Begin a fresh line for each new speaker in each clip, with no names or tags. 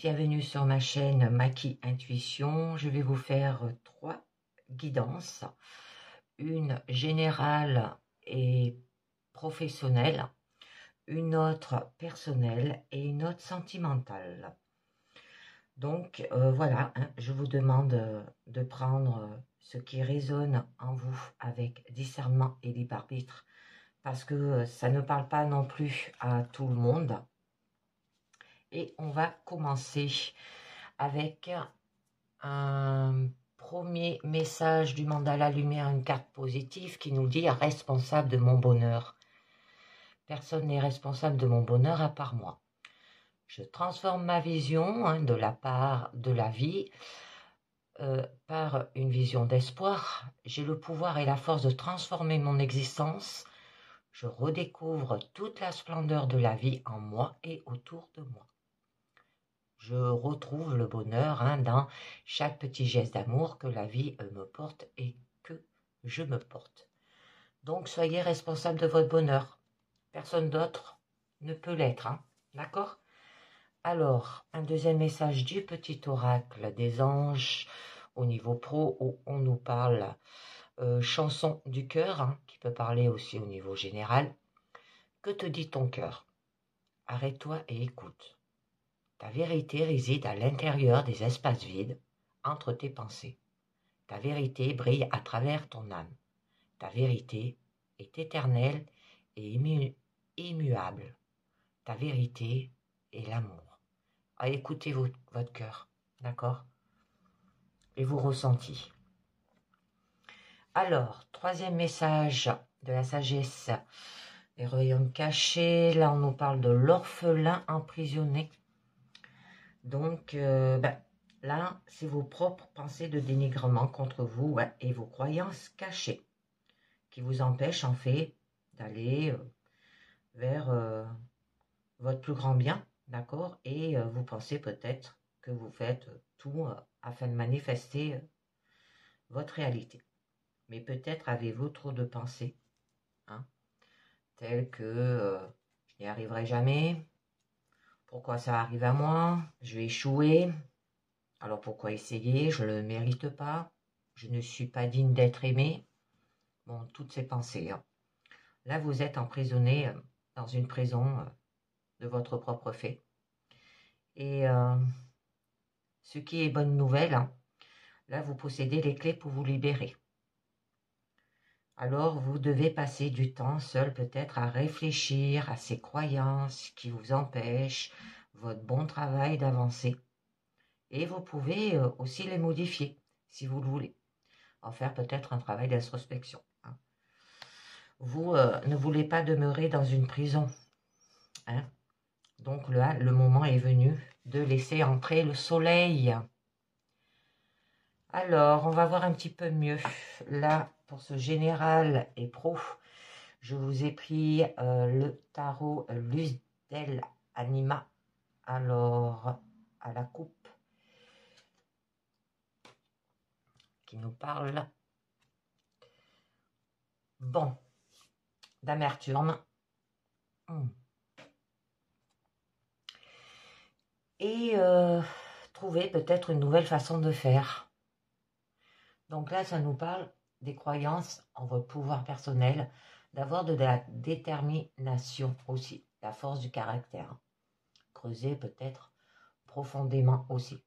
Bienvenue sur ma chaîne Maki Intuition. Je vais vous faire 3 guidances, une générale et professionnelle, une autre personnelle et une autre sentimentale. Donc voilà, je vous demande de prendre ce qui résonne en vous avec discernement et libre arbitre, parce que ça ne parle pas non plus à tout le monde. Et on va commencer avec un premier message du mandala lumière, une carte positive qui nous dit « responsable de mon bonheur ». Personne n'est responsable de mon bonheur à part moi. Je transforme ma vision de la part de la vie par une vision d'espoir. J'ai le pouvoir et la force de transformer mon existence. Je redécouvre toute la splendeur de la vie en moi et autour de moi. Je retrouve le bonheur dans chaque petit geste d'amour que la vie me porte et que je me porte. Donc, soyez responsable de votre bonheur. Personne d'autre ne peut l'être. D'accord? Alors, un deuxième message du petit oracle des anges au niveau pro où on nous parle chanson du cœur, qui peut parler aussi au niveau général. Que te dit ton cœur? Arrête-toi et écoute. Ta vérité réside à l'intérieur des espaces vides, entre tes pensées. Ta vérité brille à travers ton âme. Ta vérité est éternelle et immuable. Ta vérité est l'amour. Écoutez votre cœur, d'accord? Et vos ressentis. Alors, troisième message de la sagesse des royaumes cachés. Là, on nous parle de l'orphelin emprisonné. Donc, là, c'est vos propres pensées de dénigrement contre vous et vos croyances cachées qui vous empêchent en fait d'aller vers votre plus grand bien, d'accord? Et vous pensez peut-être que vous faites tout afin de manifester votre réalité. Mais peut-être avez-vous trop de pensées, telles que je n'y arriverai jamais, pourquoi ça arrive à moi, je vais échouer. Alors pourquoi essayer? Je ne le mérite pas. Je ne suis pas digne d'être aimé. Bon, toutes ces pensées. Là, vous êtes emprisonné dans une prison de votre propre fait. Et ce qui est bonne nouvelle, là, vous possédez les clés pour vous libérer. Alors, vous devez passer du temps seul peut-être à réfléchir à ces croyances qui vous empêchent votre bon travail d'avancer. Et vous pouvez aussi les modifier, si vous le voulez. En faire peut-être un travail d'introspection. Vous ne voulez pas demeurer dans une prison. Donc là, le moment est venu de laisser entrer le soleil. Alors, on va voir un petit peu mieux. Là, pour ce général et pro, je vous ai pris le tarot Luz del Anima. Alors, à la coupe. Qui nous parle d'amertume et trouver peut-être une nouvelle façon de faire. Donc là, ça nous parle des croyances en votre pouvoir personnel, d'avoir de la détermination aussi, la force du caractère. Creuser peut-être profondément aussi.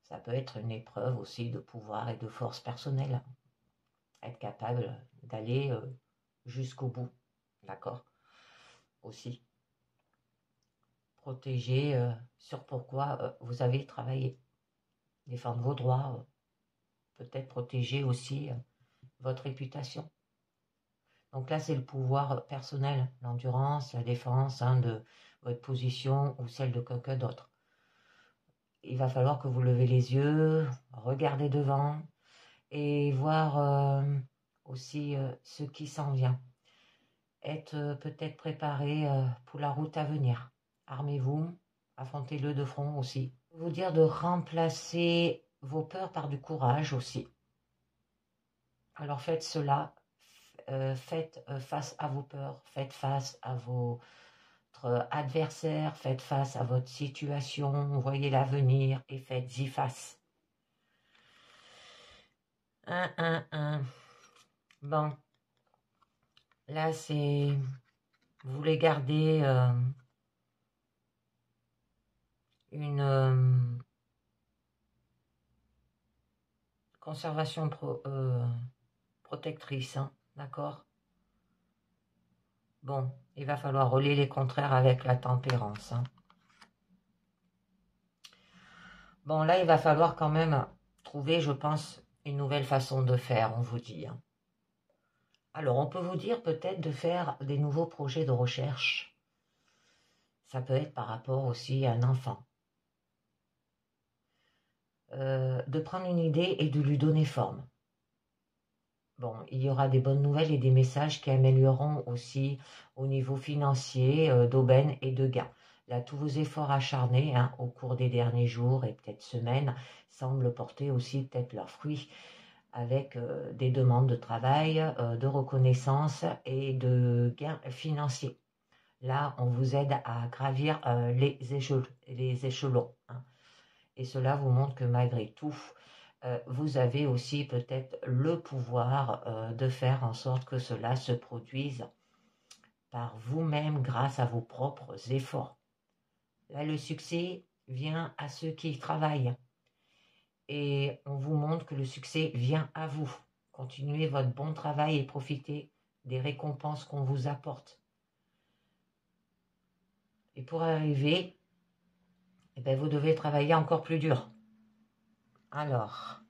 Ça peut être une épreuve aussi de pouvoir et de force personnelle. Être capable d'aller jusqu'au bout, d'accord? Aussi. Protéger sur pourquoi vous avez travaillé. Défendre vos droits, peut-être protéger aussi votre réputation. Donc là, c'est le pouvoir personnel, l'endurance, la défense de votre position ou celle de quelqu'un d'autre. Il va falloir que vous levez les yeux, regardez devant et voir aussi ce qui s'en vient. Être peut-être préparé pour la route à venir. Armez-vous, affrontez-le de front aussi. Je vais vous dire de remplacer vos peurs par du courage aussi. Alors faites cela, faites face à vos peurs, faites face à vos adversaire, faites face à votre situation, voyez l'avenir et faites-y face. Bon, là c'est, vous voulez garder une conservation protectrice, hein, d'accord? Bon, il va falloir relier les contraires avec la tempérance, hein. Bon, là, il va falloir quand même trouver, je pense, une nouvelle façon de faire, on vous dit, hein. Alors, on peut vous dire peut-être de faire des nouveaux projets de recherche. Ça peut être par rapport aussi à un enfant. De prendre une idée et de lui donner forme. Bon, il y aura des bonnes nouvelles et des messages qui amélioreront aussi au niveau financier, d'aubaine et de gains. Là, tous vos efforts acharnés, hein, au cours des derniers jours et peut-être semaines semblent porter aussi peut-être leurs fruits avec des demandes de travail, de reconnaissance et de gains financiers. Là, on vous aide à gravir les échelons, hein. Et cela vous montre que malgré tout, vous avez aussi peut-être le pouvoir de faire en sorte que cela se produise par vous-même grâce à vos propres efforts. Là, le succès vient à ceux qui y travaillent. Et on vous montre que le succès vient à vous. Continuez votre bon travail et profitez des récompenses qu'on vous apporte. Et pour arriver, eh bien, vous devez travailler encore plus dur. Alors,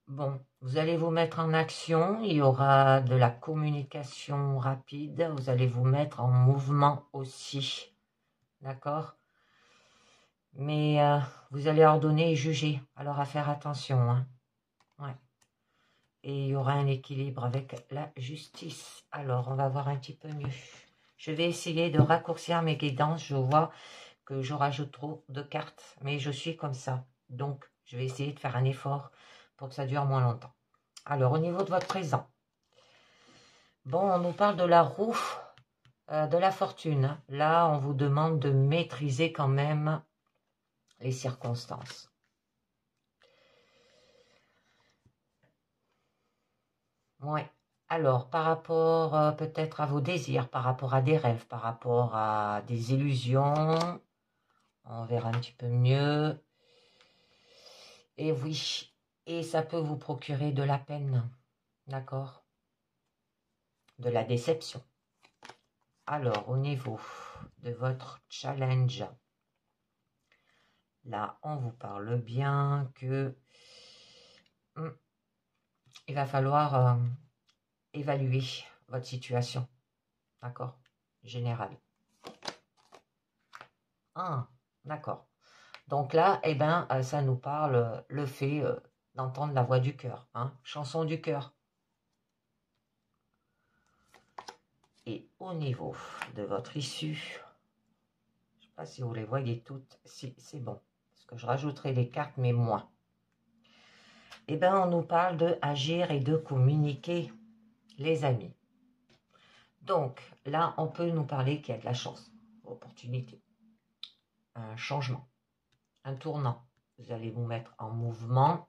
bon, vous allez vous mettre en action, il y aura de la communication rapide, vous allez vous mettre en mouvement aussi, d'accord? Mais vous allez ordonner et juger, alors à faire attention, hein. Ouais. Et il y aura un équilibre avec la justice. Alors, on va voir un petit peu mieux. Je vais essayer de raccourcir mes guidances, je vois que je rajoute trop de cartes, mais je suis comme ça. Donc, je vais essayer de faire un effort pour que ça dure moins longtemps. Alors, au niveau de votre présent, bon, on nous parle de la roue de la fortune. Là, on vous demande de maîtriser quand même les circonstances. Ouais. Alors, par rapport peut-être à vos désirs, par rapport à des rêves, par rapport à des illusions, on verra un petit peu mieux. Et oui, et ça peut vous procurer de la peine, d'accord? De la déception. Alors, au niveau de votre challenge, là, on vous parle bien que il va falloir évaluer votre situation, d'accord? Générale. Ah, d'accord. Donc là, eh ben, ça nous parle le fait d'entendre la voix du cœur, hein? Chanson du cœur. Et au niveau de votre issue, je ne sais pas si vous les voyez toutes, si c'est bon, parce que je rajouterai les cartes, mais moins. Eh bien, on nous parle de agir et de communiquer, les amis. Donc, là, on peut nous parler qu'il y a de la chance, opportunité, un changement, un tournant. Vous allez vous mettre en mouvement.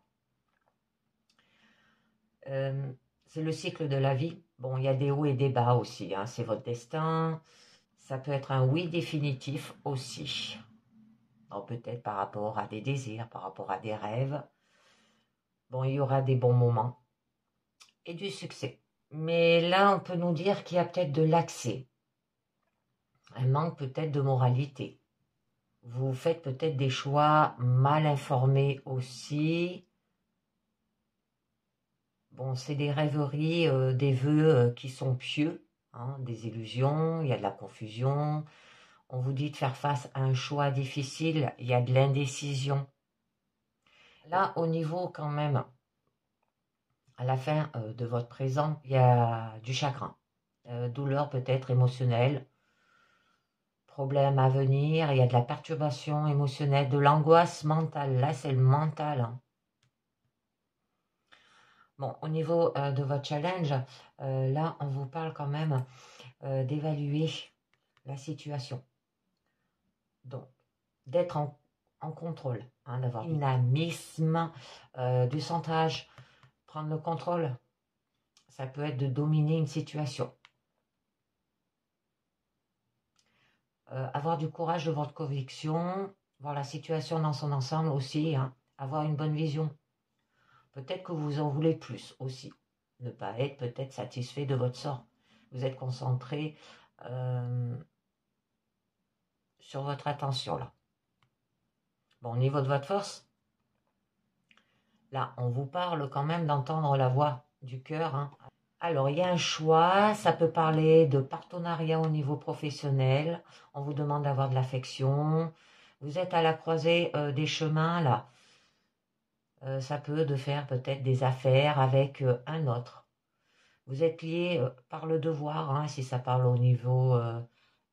C'est le cycle de la vie. Bon, il y a des hauts et des bas aussi, hein, c'est votre destin. Ça peut être un oui définitif aussi. Peut-être par rapport à des désirs, par rapport à des rêves. Bon, il y aura des bons moments et du succès. Mais là, on peut nous dire qu'il y a peut-être de l'accès. Un manque peut-être de moralité. Vous faites peut-être des choix mal informés aussi. Bon, c'est des rêveries, des vœux qui sont pieux, hein, des illusions, il y a de la confusion. On vous dit de faire face à un choix difficile, il y a de l'indécision. Là, au niveau quand même, à la fin de votre présent, il y a du chagrin, douleur peut-être émotionnelle, problème à venir, il y a de la perturbation émotionnelle, de l'angoisse mentale. Là, c'est le mental, hein. Bon, au niveau de votre challenge, là, on vous parle quand même d'évaluer la situation. Donc, d'être en contrôle, hein, d'avoir du dynamisme, du centrage, prendre le contrôle. Ça peut être de dominer une situation. Avoir du courage de votre conviction, voir la situation dans son ensemble aussi, hein, avoir une bonne vision. Peut-être que vous en voulez plus aussi. Ne pas être peut-être satisfait de votre sort. Vous êtes concentré sur votre attention là. Bon, au niveau de votre force, là, on vous parle quand même d'entendre la voix du cœur. Hein. Alors, il y a un choix. Ça peut parler de partenariat au niveau professionnel. On vous demande d'avoir de l'affection. Vous êtes à la croisée des chemins là. Ça peut de faire peut-être des affaires avec un autre. Vous êtes lié par le devoir, hein, si ça parle au niveau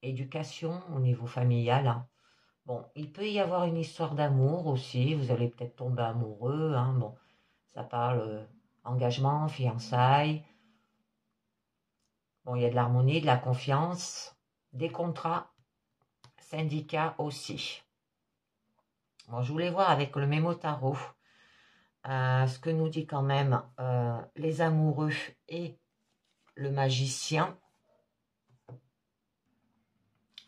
éducation, au niveau familial. Hein. Bon, il peut y avoir une histoire d'amour aussi. Vous allez peut-être tomber amoureux. Hein. Bon, ça parle engagement, fiançailles. Bon, il y a de l'harmonie, de la confiance, des contrats, syndicats aussi. Bon, je voulais voir avec le mémo tarot ce que nous dit quand même les amoureux et le magicien.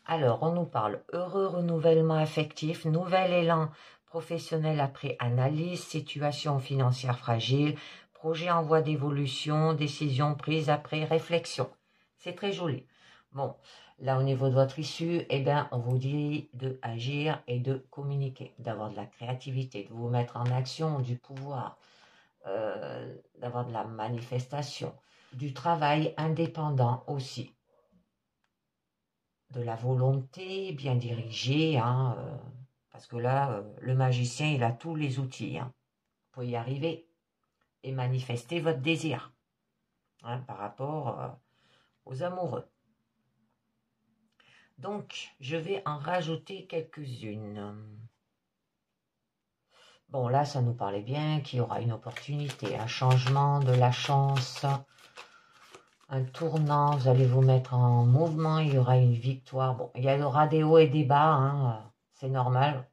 Alors, on nous parle heureux renouvellement affectif, nouvel élan professionnel après analyse, situation financière fragile, projet en voie d'évolution, décision prise après réflexion. C'est très joli. Bon, là au niveau de votre issue, eh bien, on vous dit de agir et de communiquer, d'avoir de la créativité, de vous mettre en action, du pouvoir, d'avoir de la manifestation, du travail indépendant aussi. De la volonté bien dirigée, hein, parce que là, le magicien, il a tous les outils hein, pour y arriver et manifester votre désir hein, par rapport aux amoureux. Donc, je vais en rajouter quelques-unes. Bon, là, ça nous parlait bien qu'il y aura une opportunité, un changement de la chance, un tournant, vous allez vous mettre en mouvement, il y aura une victoire. Bon, il y aura des hauts et des bas, hein, c'est normal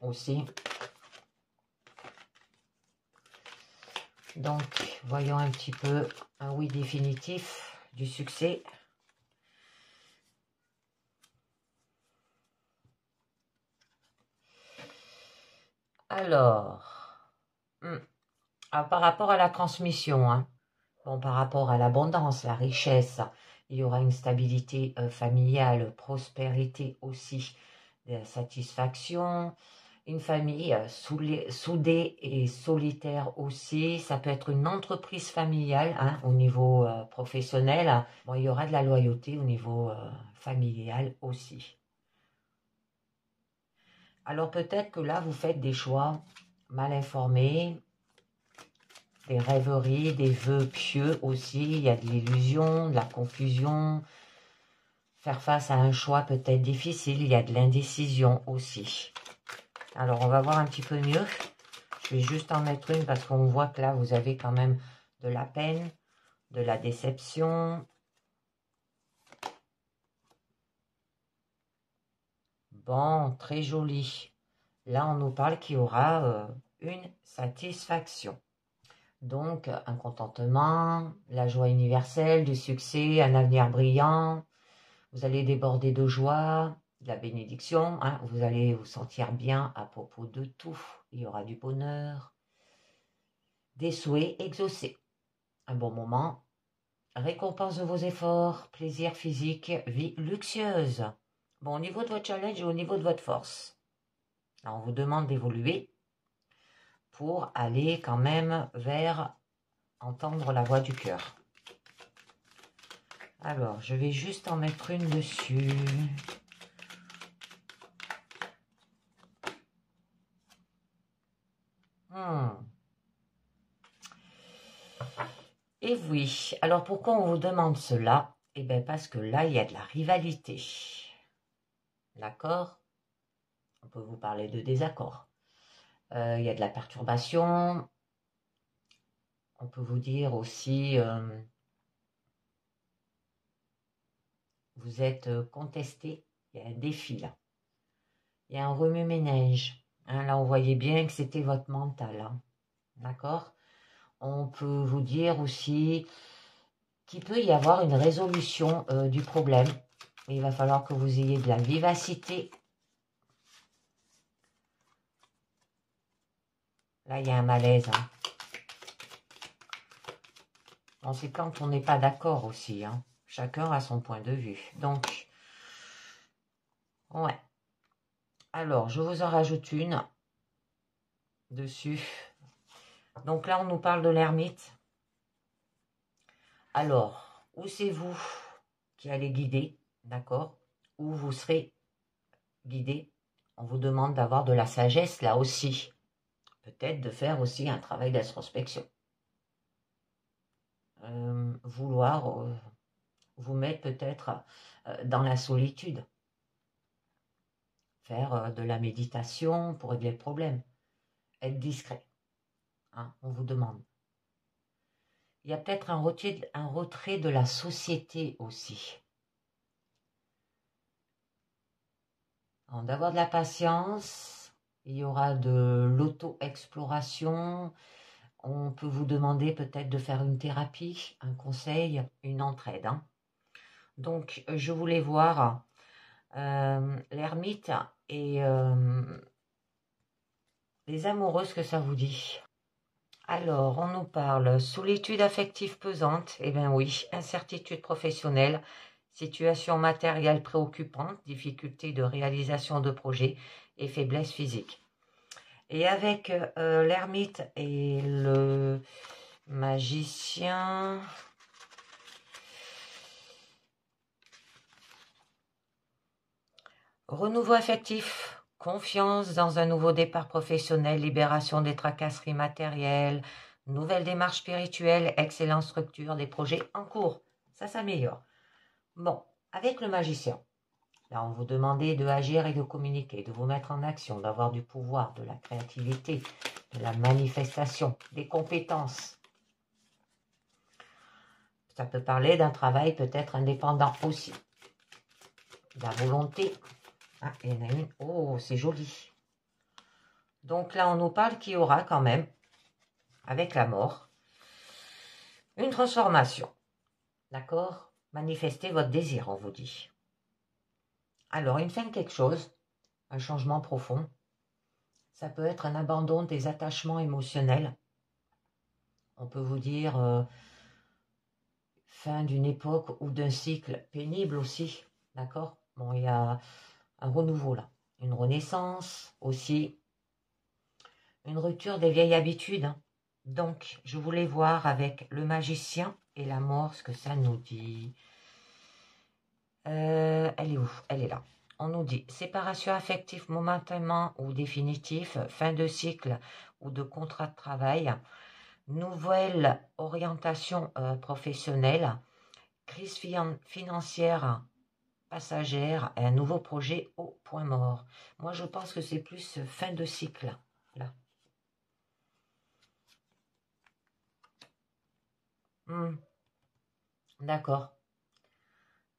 aussi. Donc, voyons un petit peu un oui définitif du succès. Alors, par rapport à la transmission, hein, bon, par rapport à l'abondance, la richesse, il y aura une stabilité familiale, prospérité aussi, satisfaction, une famille soudée et solitaire aussi. Ça peut être une entreprise familiale hein, au niveau professionnel. Bon, il y aura de la loyauté au niveau familial aussi. Alors peut-être que là, vous faites des choix mal informés, des rêveries, des vœux pieux aussi. Il y a de l'illusion, de la confusion. Faire face à un choix peut-être difficile. Il y a de l'indécision aussi. Alors, on va voir un petit peu mieux. Je vais juste en mettre une parce qu'on voit que là, vous avez quand même de la peine, de la déception. Bon, très joli. Là, on nous parle qu'il y aura une satisfaction. Donc, un contentement, la joie universelle, du succès, un avenir brillant. Vous allez déborder de joie, de la bénédiction. Hein. Vous allez vous sentir bien à propos de tout. Il y aura du bonheur, des souhaits exaucés. Un bon moment. Récompense de vos efforts, plaisir physique, vie luxueuse. Bon, au niveau de votre challenge et au niveau de votre force. Alors, on vous demande d'évoluer pour aller quand même vers entendre la voix du cœur. Alors, je vais juste en mettre une dessus. Et oui, alors pourquoi on vous demande cela? Eh bien parce que là, il y a de la rivalité. D'accord? On peut vous parler de désaccord. Il y a de la perturbation. On peut vous dire aussi, vous êtes contesté, il y a un défi là. Il y a un remue-ménage. Hein, là, on voyait bien que c'était votre mental. Hein, d'accord? On peut vous dire aussi qu'il peut y avoir une résolution du problème. Il va falloir que vous ayez de la vivacité. Là, il y a un malaise. Hein. Bon, c'est quand on n'est pas d'accord aussi. Hein. Chacun a son point de vue. Donc, ouais. Alors, je vous en rajoute une dessus. Donc là, on nous parle de l'ermite. Alors, où c'est vous qui allez guider, d'accord? Où vous serez guidé. On vous demande d'avoir de la sagesse là aussi. Peut-être de faire aussi un travail d'introspection. Vouloir vous mettre peut-être dans la solitude. Faire de la méditation pour régler le problème. Être discret. Hein, on vous demande. Il y a peut-être un retrait de la société aussi. D'avoir de la patience, il y aura de l'auto-exploration. On peut vous demander peut-être de faire une thérapie, un conseil, une entraide. Hein. Donc, je voulais voir l'ermite et les amoureuses que ça vous dit. Alors, on nous parle solitude affective pesante. Eh bien oui, incertitude professionnelle, situation matérielle préoccupante, difficulté de réalisation de projets et faiblesse physique. Et avec l'ermite et le magicien, renouveau affectif, confiance dans un nouveau départ professionnel, libération des tracasseries matérielles, nouvelle démarche spirituelle, excellente structure des projets en cours. Ça s'améliore. Bon, avec le magicien, là on vous demandait de agir et de communiquer, de vous mettre en action, d'avoir du pouvoir, de la créativité, de la manifestation, des compétences. Ça peut parler d'un travail peut-être indépendant aussi. La volonté. Ah, il y en a une. Oh, c'est joli. Donc là, on nous parle qu'il y aura quand même, avec la mort, une transformation. D'accord? Manifestez votre désir, on vous dit. Alors, une fin de quelque chose, un changement profond. Ça peut être un abandon des attachements émotionnels. On peut vous dire fin d'une époque ou d'un cycle pénible aussi. D'accord? Bon, il y a un renouveau là. Une renaissance aussi. Une rupture des vieilles habitudes. Hein. Donc, je voulais voir avec le magicien et la mort ce que ça nous dit. Elle est où? Elle est là. On nous dit séparation affective momentanément ou définitive, fin de cycle ou de contrat de travail, nouvelle orientation professionnelle, crise financière passagère et un nouveau projet au point mort. Moi, je pense que c'est plus fin de cycle, là. D'accord.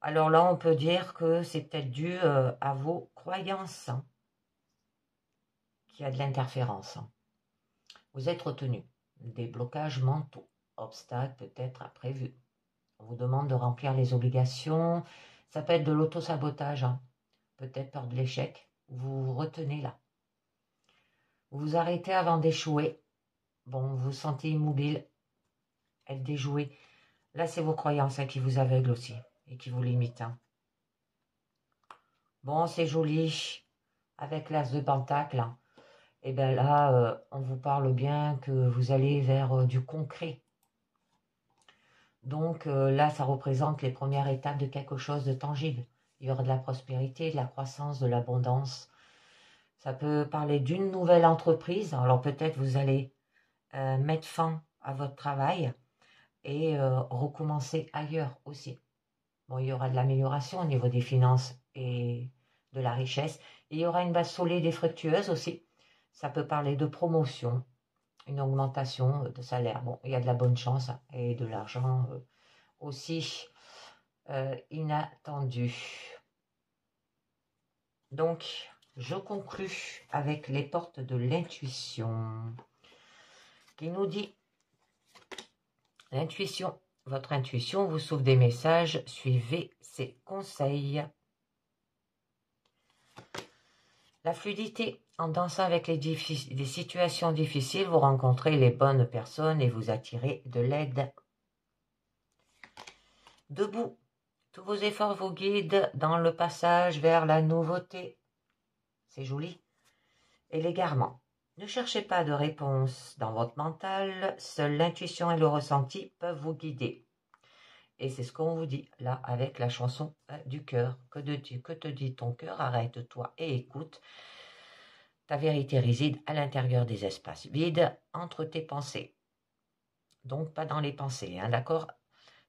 Alors là, on peut dire que c'est peut-être dû à vos croyances, hein, qu'il y a de l'interférence. Hein. Vous êtes retenu. Des blocages mentaux, obstacles peut-être imprévus. On vous demande de remplir les obligations. Ça peut être de l'autosabotage, hein. Peut-être peur de l'échec. Vous vous retenez là. Vous vous arrêtez avant d'échouer. Bon, vous vous sentez immobile, être déjoué. Là, c'est vos croyances hein, qui vous aveuglent aussi et qui vous limitent. Hein. Bon, c'est joli. Avec l'as de pentacle. Hein. Et bien là, on vous parle bien que vous allez vers du concret. Donc là, ça représente les premières étapes de quelque chose de tangible. Il y aura de la prospérité, de la croissance, de l'abondance. Ça peut parler d'une nouvelle entreprise. Alors peut-être vous allez mettre fin à votre travail et recommencer ailleurs aussi. Bon, il y aura de l'amélioration au niveau des finances et de la richesse. Et il y aura une base solide et fructueuse aussi. Ça peut parler de promotion, une augmentation de salaire. Bon, il y a de la bonne chance et de l'argent aussi inattendu. Donc, je conclus avec les portes de l'intuition qui nous dit l'intuition, votre intuition vous souffle des messages, suivez ses conseils. La fluidité, en dansant avec les situations difficiles, vous rencontrez les bonnes personnes et vous attirez de l'aide. Debout, tous vos efforts vous guident dans le passage vers la nouveauté. C'est joli. Et l'égarement. Ne cherchez pas de réponse dans votre mental, seule l'intuition et le ressenti peuvent vous guider. Et c'est ce qu'on vous dit là avec la chanson du cœur. Que te dit ton cœur? Arrête-toi et écoute. Ta vérité réside à l'intérieur des espaces vides entre tes pensées. Donc pas dans les pensées, hein, d'accord?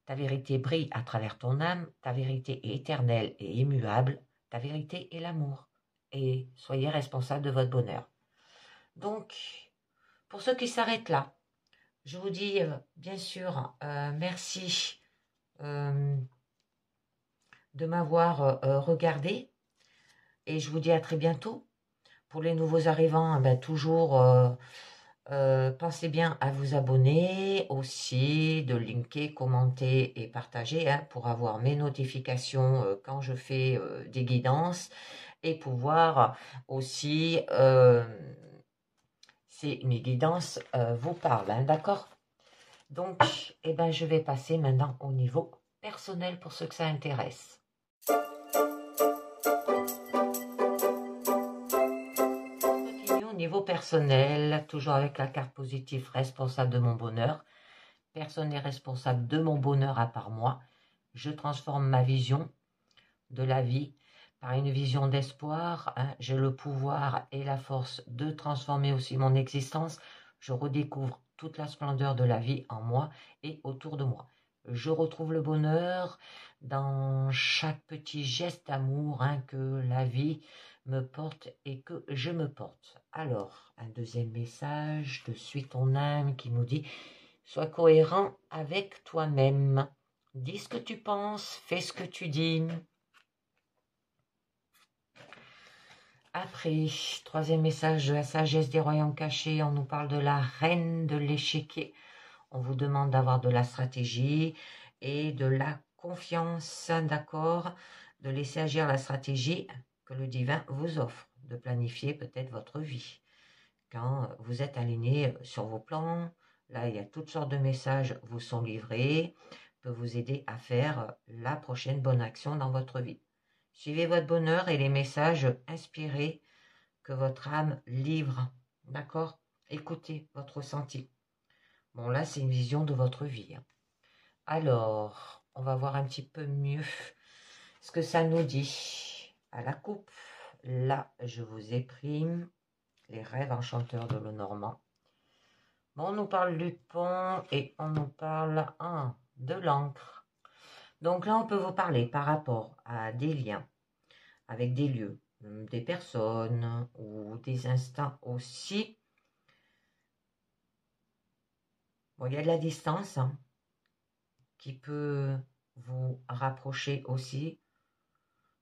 Ta vérité brille à travers ton âme, ta vérité est éternelle et immuable, ta vérité est l'amour. Et soyez responsable de votre bonheur. Donc, pour ceux qui s'arrêtent là, je vous dis bien sûr merci de m'avoir regardé et je vous dis à très bientôt. Pour les nouveaux arrivants, toujours pensez bien à vous abonner, aussi de linker, commenter et partager pour avoir mes notifications quand je fais des guidances et pouvoir aussi, mes guidances vous parlent, hein, d'accord? Donc, je vais passer maintenant au niveau personnel pour ceux que ça intéresse. Au niveau personnel, toujours avec la carte positive, responsable de mon bonheur. Personne n'est responsable de mon bonheur à part moi. Je transforme ma vision de la vie par une vision d'espoir. J'ai le pouvoir et la force de transformer aussi mon existence. Je redécouvre toute la splendeur de la vie en moi et autour de moi. Je retrouve le bonheur dans chaque petit geste d'amour que la vie me porte et que je me porte. Alors, un deuxième message de Suis ton âme qui nous dit « Sois cohérent avec toi-même. Dis ce que tu penses, fais ce que tu dis. » Après, troisième message de la sagesse des royaumes cachés, on nous parle de la reine de l'échiquier. On vous demande d'avoir de la stratégie et de la confiance, d'accord, de laisser agir la stratégie que le divin vous offre, de planifier peut-être votre vie. Quand vous êtes aligné sur vos plans, là il y a toutes sortes de messages vous sont livrés, peut vous aider à faire la prochaine bonne action dans votre vie. Suivez votre bonheur et les messages inspirés que votre âme livre. D'accord? Écoutez votre ressenti. Bon, là, c'est une vision de votre vie. Alors, on va voir un petit peu mieux ce que ça nous dit. À la coupe, là, je vous ai pris les rêves enchanteurs de Lenormand. Bon, on nous parle du pont et on nous parle de l'encre. Donc là, on peut vous parler par rapport à des liens avec des lieux, des personnes ou des instants aussi. Bon, il y a de la distance qui peut vous rapprocher aussi.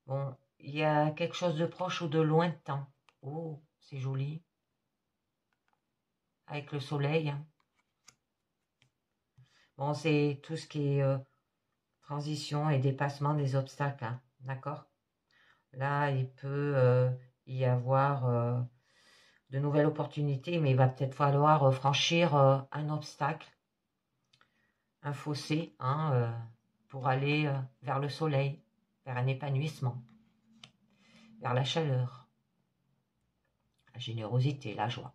Bon, il y a quelque chose de proche ou de lointain. Oh, c'est joli. Avec le soleil. Bon, c'est tout ce qui est transition et dépassement des obstacles. D'accord? Là, il peut y avoir de nouvelles opportunités, mais il va peut-être falloir franchir un obstacle, un fossé, pour aller vers le soleil, vers un épanouissement, vers la chaleur, la générosité, la joie.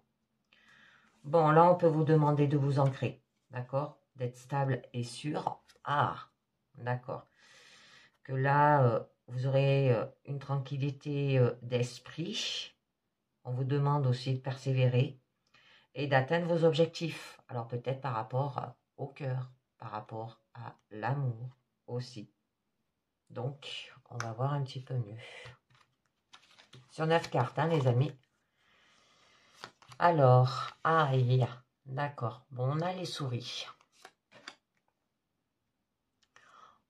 Bon, là, on peut vous demander de vous ancrer, d'accord? D'être stable et sûr. Ah, d'accord. Que là, vous aurez une tranquillité d'esprit. On vous demande aussi de persévérer et d'atteindre vos objectifs. Alors peut-être par rapport au cœur, par rapport à l'amour aussi. Donc, on va voir un petit peu mieux. Sur 9 cartes, les amis. Alors, aïe, D'accord. Bon, on a les souris.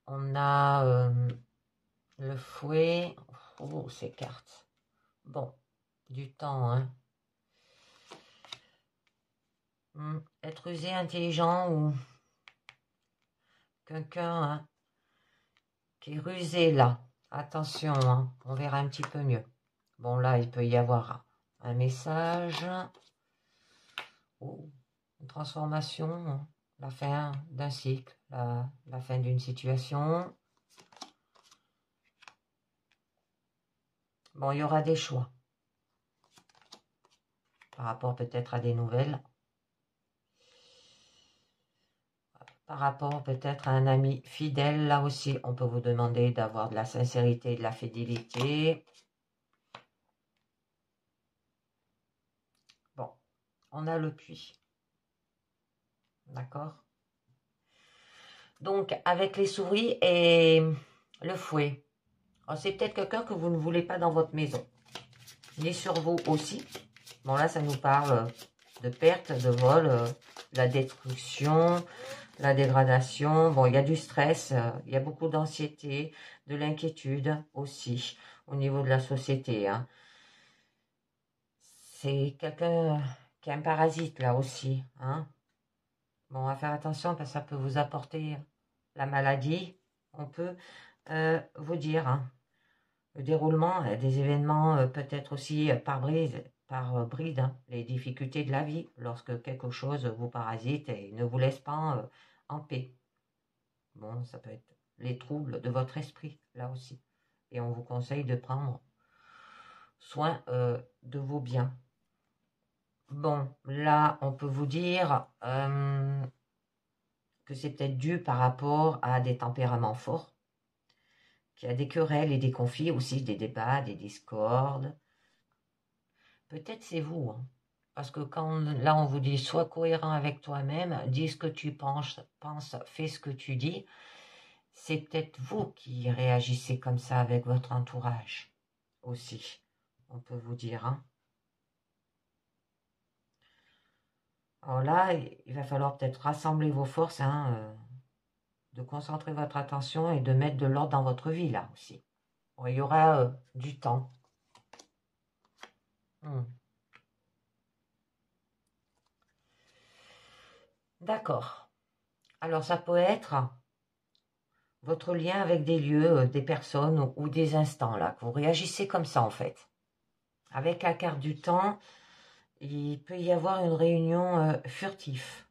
On a le fouet. Oh, ces cartes. Bon, du temps, hein. Être rusé, intelligent ou quelqu'un hein, qui est rusé là. Attention, hein, on verra un petit peu mieux. Bon, là, il peut y avoir un message. Oh, une transformation, hein, la fin d'un cycle, la fin d'une situation. Bon, il y aura des choix par rapport peut-être à des nouvelles. Par rapport peut-être à un ami fidèle, là aussi, on peut vous demander d'avoir de la sincérité et de la fidélité. Bon, on a le puits. D'accord? Donc, avec les souris et le fouet. C'est peut-être quelqu'un que vous ne voulez pas dans votre maison. Ni sur vous aussi. Bon, là, ça nous parle de perte, de vol, la destruction, la dégradation. Bon, il y a du stress, il y a beaucoup d'anxiété, de l'inquiétude aussi au niveau de la société. Hein. C'est quelqu'un qui est un parasite là aussi. Hein. Bon, on va faire attention parce que ça peut vous apporter la maladie. On peut vous dire hein, le déroulement des événements peut-être aussi par bride, hein, les difficultés de la vie lorsque quelque chose vous parasite et ne vous laisse pas en paix. Bon, ça peut être les troubles de votre esprit là aussi. Et on vous conseille de prendre soin de vos biens. Bon, là, on peut vous dire que c'est peut-être dû par rapport à des tempéraments forts, qu'il y a des querelles et des conflits aussi, des débats, des discordes. Peut-être c'est vous, hein. Parce que quand là on vous dit sois cohérent avec toi-même, dis ce que tu penses, fais ce que tu dis, c'est peut-être vous qui réagissez comme ça avec votre entourage aussi, on peut vous dire. Hein. Alors là, il va falloir peut-être rassembler vos forces, hein, de concentrer votre attention et de mettre de l'ordre dans votre vie là aussi. Bon, il y aura du temps. D'accord. Alors ça peut être votre lien avec des lieux, des personnes ou des instants là, que vous réagissez comme ça en fait. Avec la carte du temps, il peut y avoir une réunion furtive.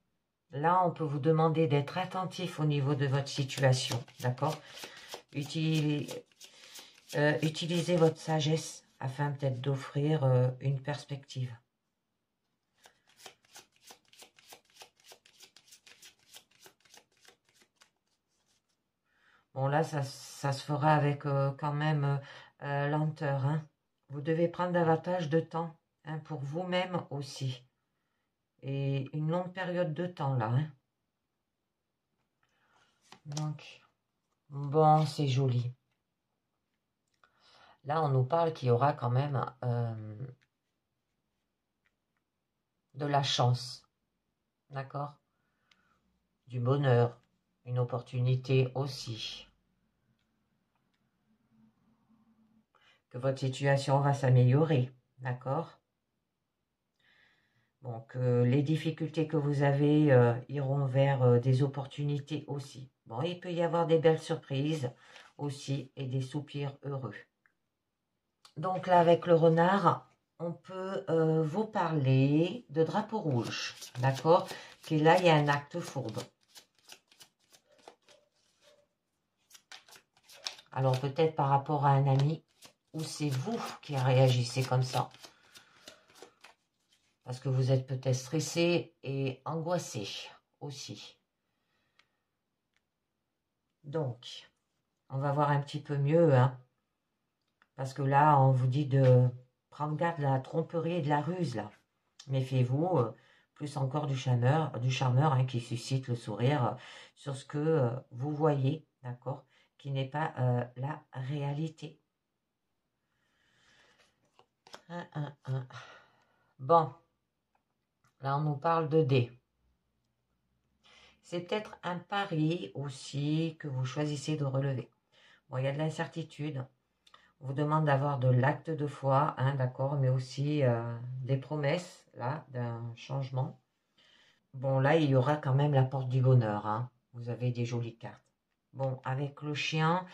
Là, on peut vous demander d'être attentif au niveau de votre situation, d'accord? Utilisez votre sagesse afin peut-être d'offrir une perspective. Bon, là, ça se fera avec quand même lenteur. Hein. Vous devez prendre davantage de temps hein, pour vous-même aussi. Et une longue période de temps, là. Hein. Donc, bon, c'est joli. Là, on nous parle qu'il y aura quand même de la chance. D'accord? Du bonheur. Une opportunité aussi. Que votre situation va s'améliorer. D'accord? Donc, les difficultés que vous avez iront vers des opportunités aussi. Bon, il peut y avoir des belles surprises aussi et des soupirs heureux. Donc là, avec le renard, on peut vous parler de drapeau rouge, d'accord? Et là, il y a un acte fourbe. Alors, peut-être par rapport à un ami, ou c'est vous qui réagissez comme ça. Parce que vous êtes peut-être stressé et angoissé aussi. Donc, on va voir un petit peu mieux, hein. Parce que là, on vous dit de prendre garde de la tromperie et de la ruse, là. Méfiez-vous, plus encore du charmeur hein, qui suscite le sourire sur ce que vous voyez, d'accord, qui n'est pas la réalité. Bon, Là, on nous parle de dés. C'est peut-être un pari aussi que vous choisissez de relever. Bon, il y a de l'incertitude. On vous demande d'avoir de l'acte de foi, hein, d'accord, mais aussi des promesses, là, d'un changement. Bon, là, il y aura quand même la porte du bonheur, hein. Vous avez des jolies cartes. Bon, avec le chien,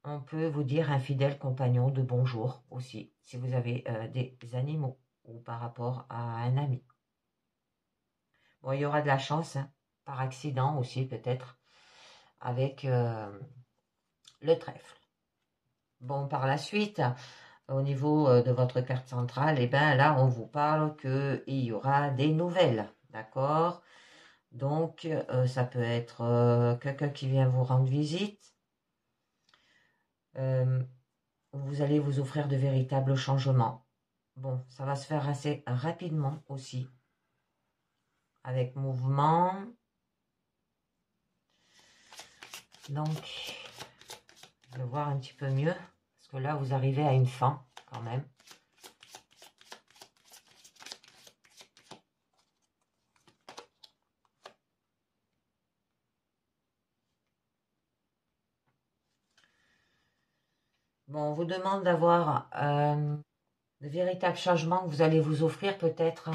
on peut vous dire un fidèle compagnon de bonjour aussi, si vous avez des animaux ou par rapport à un ami. Bon, il y aura de la chance, hein, par accident aussi peut-être, avec le trèfle. Bon, par la suite, au niveau de votre carte centrale, et ben là, on vous parle qu'il y aura des nouvelles, d'accord? Donc, ça peut être quelqu'un qui vient vous rendre visite. Vous allez vous offrir de véritables changements. Bon, ça va se faire assez rapidement aussi, avec mouvement. Donc, je vais voir un petit peu mieux, parce que là, vous arrivez à une fin, quand même. Bon, on vous demande d'avoir de véritables changements que vous allez vous offrir peut-être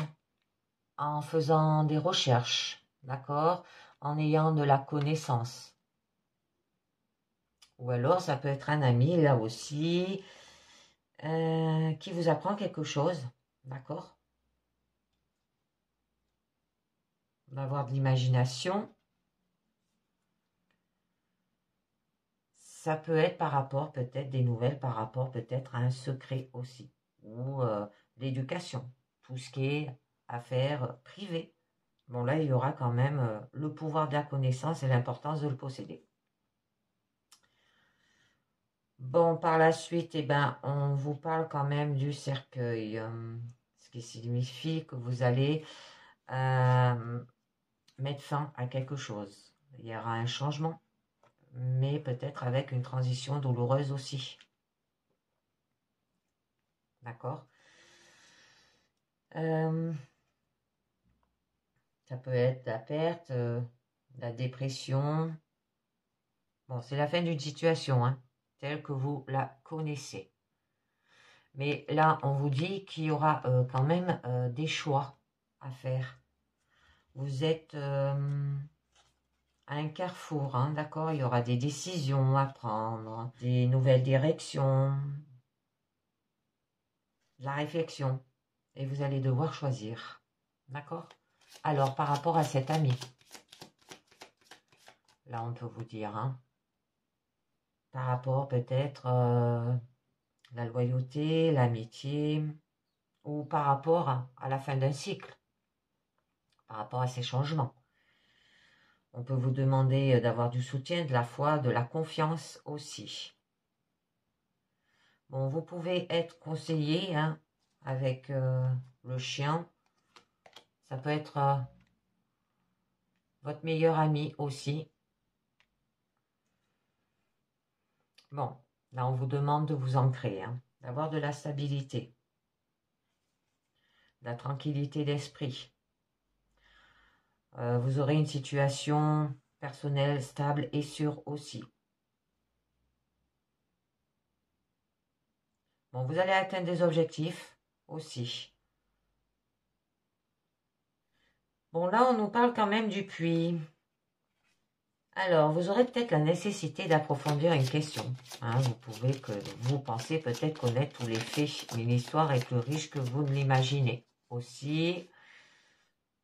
en faisant des recherches, d'accord? En ayant de la connaissance. Ou alors, ça peut être un ami, là aussi, qui vous apprend quelque chose, d'accord? D'avoir de l'imagination. Ça peut être par rapport, peut-être, des nouvelles par rapport, peut-être, à un secret aussi. Ou l'éducation. Tout ce qui est affaires privées. Bon, là, il y aura quand même le pouvoir de la connaissance et l'importance de le posséder. Bon, par la suite, eh ben, on vous parle quand même du cercueil, ce qui signifie que vous allez mettre fin à quelque chose. Il y aura un changement, mais peut-être avec une transition douloureuse aussi. D'accord? Ça peut être la perte, la dépression. Bon, c'est la fin d'une situation, hein, telle que vous la connaissez. Mais là, on vous dit qu'il y aura quand même des choix à faire. Vous êtes à un carrefour, hein, d'accord? Il y aura des décisions à prendre, des nouvelles directions, de la réflexion. Et vous allez devoir choisir. D'accord? Alors, par rapport à cet ami, là, on peut vous dire, hein, par rapport peut-être la loyauté, l'amitié, ou par rapport à la fin d'un cycle, par rapport à ces changements. On peut vous demander d'avoir du soutien, de la foi, de la confiance aussi. Bon, vous pouvez être conseillé, hein, avec le chien. Ça peut être votre meilleur ami aussi. Bon, là, on vous demande de vous ancrer, hein, d'avoir de la stabilité, de la tranquillité d'esprit. Vous aurez une situation personnelle stable et sûre aussi. Bon, vous allez atteindre des objectifs aussi. Bon, là, on nous parle quand même du puits. Alors, vous aurez peut-être la nécessité d'approfondir une question. Hein, vous pensez peut-être connaître tous les faits, mais l'histoire est plus riche que vous ne l'imaginez. Aussi,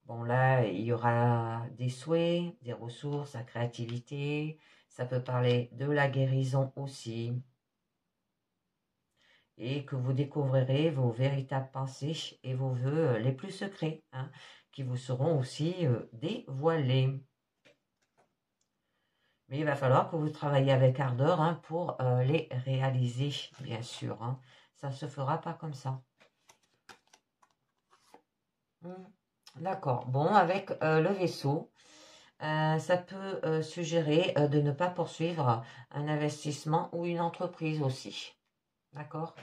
bon là, il y aura des souhaits, des ressources, la créativité. Ça peut parler de la guérison aussi. Et que vous découvrirez vos véritables pensées et vos vœux les plus secrets, hein, qui vous seront aussi dévoilés. Mais il va falloir que vous travaillez avec ardeur, hein, pour les réaliser, bien sûr. Hein. Ça ne se fera pas comme ça. D'accord. Bon, avec le vaisseau, ça peut suggérer de ne pas poursuivre un investissement ou une entreprise aussi. D'accord?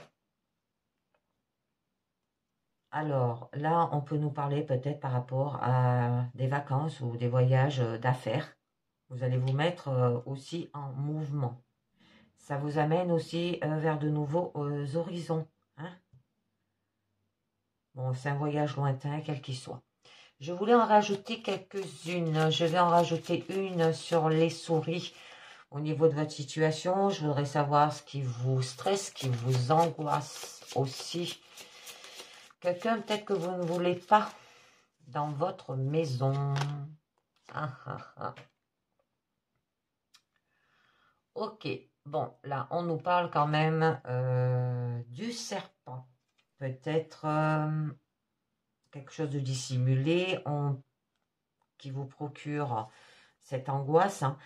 Alors là, on peut nous parler peut-être par rapport à des vacances ou des voyages d'affaires. Vous allez vous mettre aussi en mouvement. Ça vous amène aussi vers de nouveaux horizons, hein. Bon, c'est un voyage lointain, quel qu'il soit. Je voulais en rajouter quelques-unes. Je vais en rajouter une sur les souris. Au niveau de votre situation, je voudrais savoir ce qui vous stresse, ce qui vous angoisse aussi. Quelqu'un peut-être que vous ne voulez pas dans votre maison. Ah, ah, ah. Ok, bon, là, on nous parle quand même du serpent. Peut-être quelque chose de dissimulé qui vous procure cette angoisse, hein.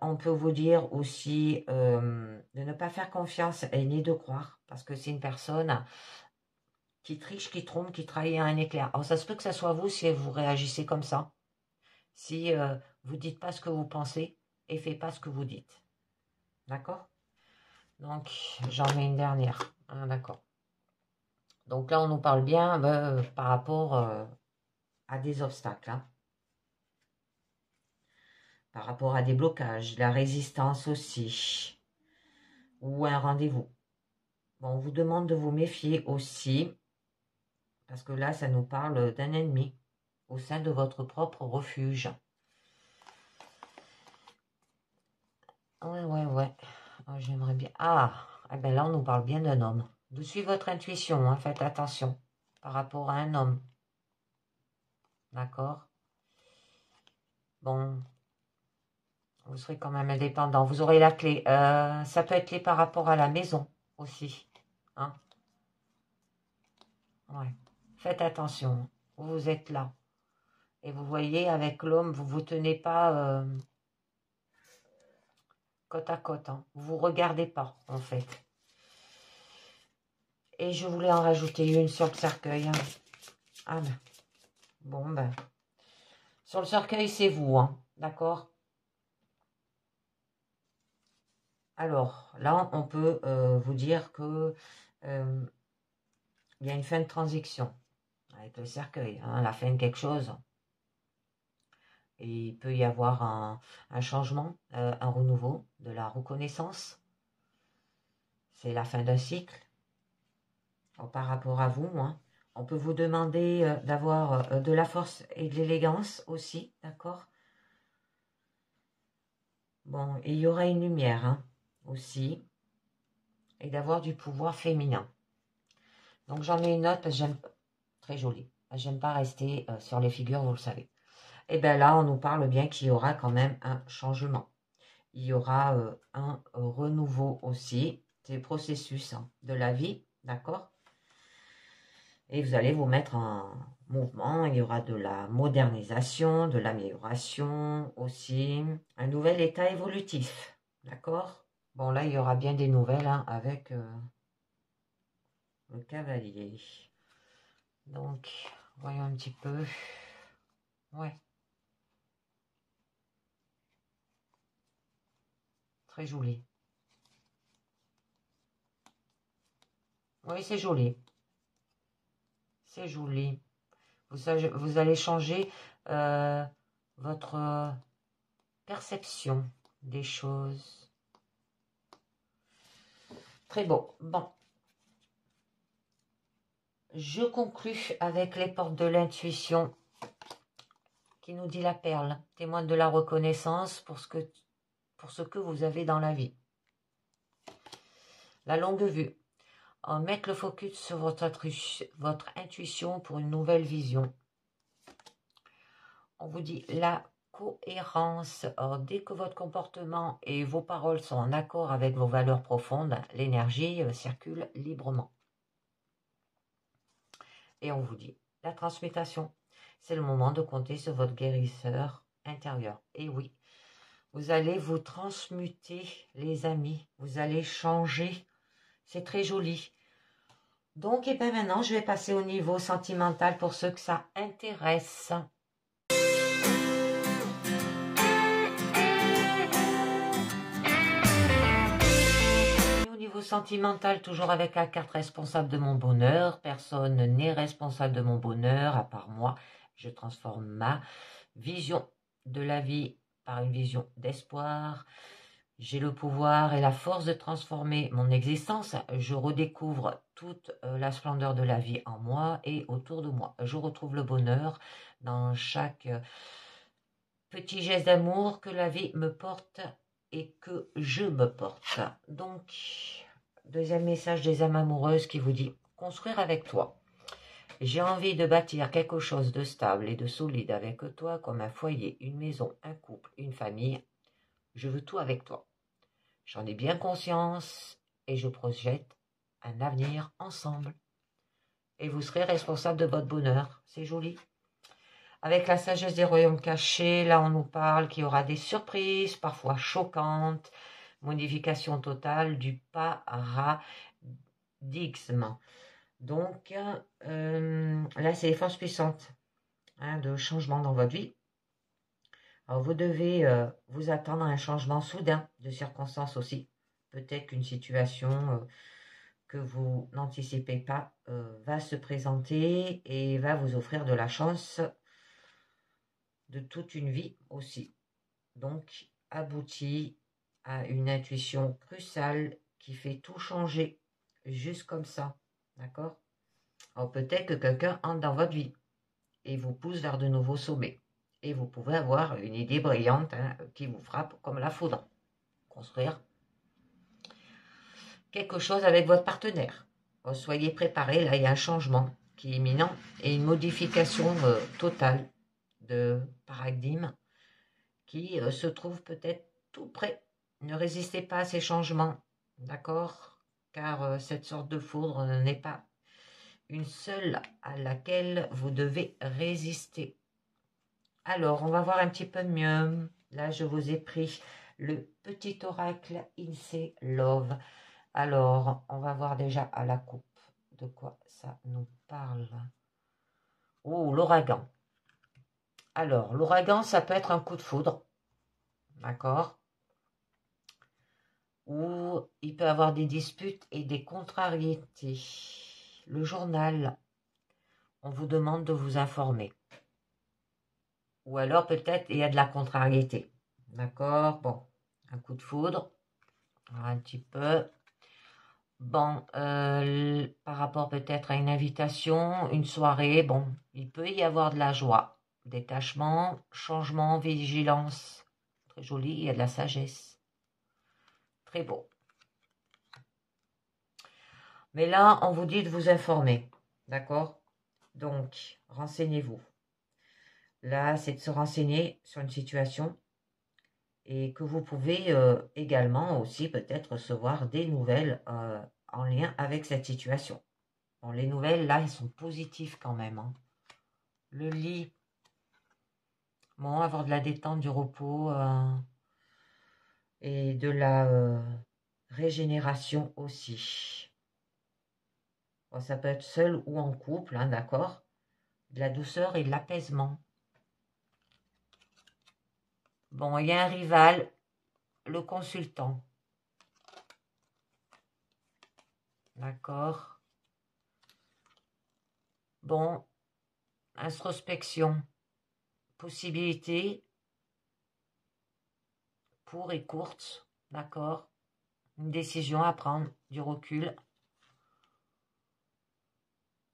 On peut vous dire aussi de ne pas faire confiance et ni de croire, parce que c'est une personne qui triche, qui trompe, qui trahit à un éclair. Alors, ça se peut que ça soit vous si vous réagissez comme ça. Si vous dites pas ce que vous pensez et faites pas ce que vous dites. D'accord? Donc, j'en mets une dernière. Ah, d'accord. Donc là, on nous parle bien par rapport à des obstacles, hein. Par rapport à des blocages, la résistance aussi, ou un rendez-vous. Bon, on vous demande de vous méfier aussi, parce que là, ça nous parle d'un ennemi au sein de votre propre refuge. Ouais. Oh, j'aimerais bien. Ah, eh ben là, on nous parle bien d'un homme. De suivre votre intuition, hein, faites attention par rapport à un homme. D'accord? Bon, vous serez quand même indépendant. Vous aurez la clé. Ça peut être clé par rapport à la maison aussi, hein? Ouais. Faites attention. Vous êtes là. Et vous voyez, avec l'homme, vous ne vous tenez pas côte à côte, hein. Vous ne vous regardez pas, en fait. Et je voulais en rajouter une sur le cercueil, hein. Ah ben. Bon, ben. Sur le cercueil, c'est vous, hein. D'accord? Alors, là, on peut vous dire que il y a une fin de transition avec le cercueil, hein, la fin de quelque chose. Et il peut y avoir un changement, un renouveau, de la reconnaissance. C'est la fin d'un cycle. Par rapport à vous, hein. On peut vous demander d'avoir de la force et de l'élégance aussi, d'accord? Bon, et il y aura une lumière, hein, aussi, et d'avoir du pouvoir féminin. Donc j'en mets une autre parce que j'aime, très jolie. J'aime pas rester sur les figures, vous le savez. Et bien là, on nous parle bien qu'il y aura quand même un changement. Il y aura un renouveau aussi. C'est le processus, hein, de la vie, d'accord? Et vous allez vous mettre en mouvement. Il y aura de la modernisation, de l'amélioration aussi. Un nouvel état évolutif, d'accord? Bon, là, il y aura bien des nouvelles, hein, avec le cavalier. Donc, voyons un petit peu. Ouais. Très joli. Oui, c'est joli. C'est joli. Vous allez changer votre perception des choses. Très beau. Bon. Je conclus avec les portes de l'intuition qui nous dit la perle, témoin de la reconnaissance pour ce que vous avez dans la vie. La longue vue. Mettre le focus sur votre intuition pour une nouvelle vision. On vous dit la cohérence. Dès que votre comportement et vos paroles sont en accord avec vos valeurs profondes, l'énergie circule librement. Et on vous dit la transmutation. C'est le moment de compter sur votre guérisseur intérieur. Et oui, vous allez vous transmuter, les amis. Vous allez changer. C'est très joli. Donc, et bien maintenant, je vais passer au niveau sentimental pour ceux que ça intéresse. Au niveau sentimental, toujours avec la carte responsable de mon bonheur. Personne n'est responsable de mon bonheur, à part moi. Je transforme ma vision de la vie par une vision d'espoir. J'ai le pouvoir et la force de transformer mon existence. Je redécouvre toute la splendeur de la vie en moi et autour de moi. Je retrouve le bonheur dans chaque petit geste d'amour que la vie me porte et que je me porte. Donc, deuxième message des âmes amoureuses qui vous dit « Construire avec toi ». J'ai envie de bâtir quelque chose de stable et de solide avec toi, comme un foyer, une maison, un couple, une famille. Je veux tout avec toi. J'en ai bien conscience et je projette un avenir ensemble. Et vous serez responsable de votre bonheur. C'est joli. Avec la sagesse des royaumes cachés, là on nous parle qu'il y aura des surprises, parfois choquantes, modification totale du paradigme. Donc là c'est les forces puissantes de changement dans votre vie. Alors vous devez vous attendre à un changement soudain de circonstances aussi. Peut-être qu'une situation que vous n'anticipez pas va se présenter et va vous offrir de la chance de toute une vie aussi. Donc, aboutit à une intuition cruciale qui fait tout changer, juste comme ça. D'accord? Alors, peut-être que quelqu'un entre dans votre vie et vous pousse vers de nouveaux sommets. Et vous pouvez avoir une idée brillante qui vous frappe comme la foudre. Construire quelque chose avec votre partenaire. Alors, soyez préparés, là, il y a un changement qui est imminent et une modification totale de paradigme qui se trouve peut-être tout près. Ne résistez pas à ces changements, d'accord? Car cette sorte de foudre n'est pas une seule à laquelle vous devez résister. Alors, on va voir un petit peu mieux. Là, je vous ai pris le petit oracle INSEE Love. Alors, on va voir déjà à la coupe de quoi ça nous parle. Oh, l'ouragan. Alors, l'ouragan, ça peut être un coup de foudre, d'accord? Ou il peut y avoir des disputes et des contrariétés. Le journal, on vous demande de vous informer. Ou alors peut-être il y a de la contrariété, d'accord? Bon, un coup de foudre, un petit peu. Bon, par rapport peut-être à une invitation, une soirée, bon, il peut y avoir de la joie, détachement, changement, vigilance. Très joli, il y a de la sagesse. Très beau. Mais là, on vous dit de vous informer, d'accord? Donc, renseignez-vous. Là, c'est de se renseigner sur une situation et que vous pouvez également aussi peut-être recevoir des nouvelles en lien avec cette situation. Bon, les nouvelles, là, elles sont positives quand même. Hein. Le lit, bon, avoir de la détente, du repos et de la régénération aussi. Bon, ça peut être seul ou en couple, hein, d'accord? De la douceur et de l'apaisement. Bon, il y a un rival, le consultant. D'accord? Bon, introspection, possibilité pour et courte, d'accord? Une décision à prendre, du recul.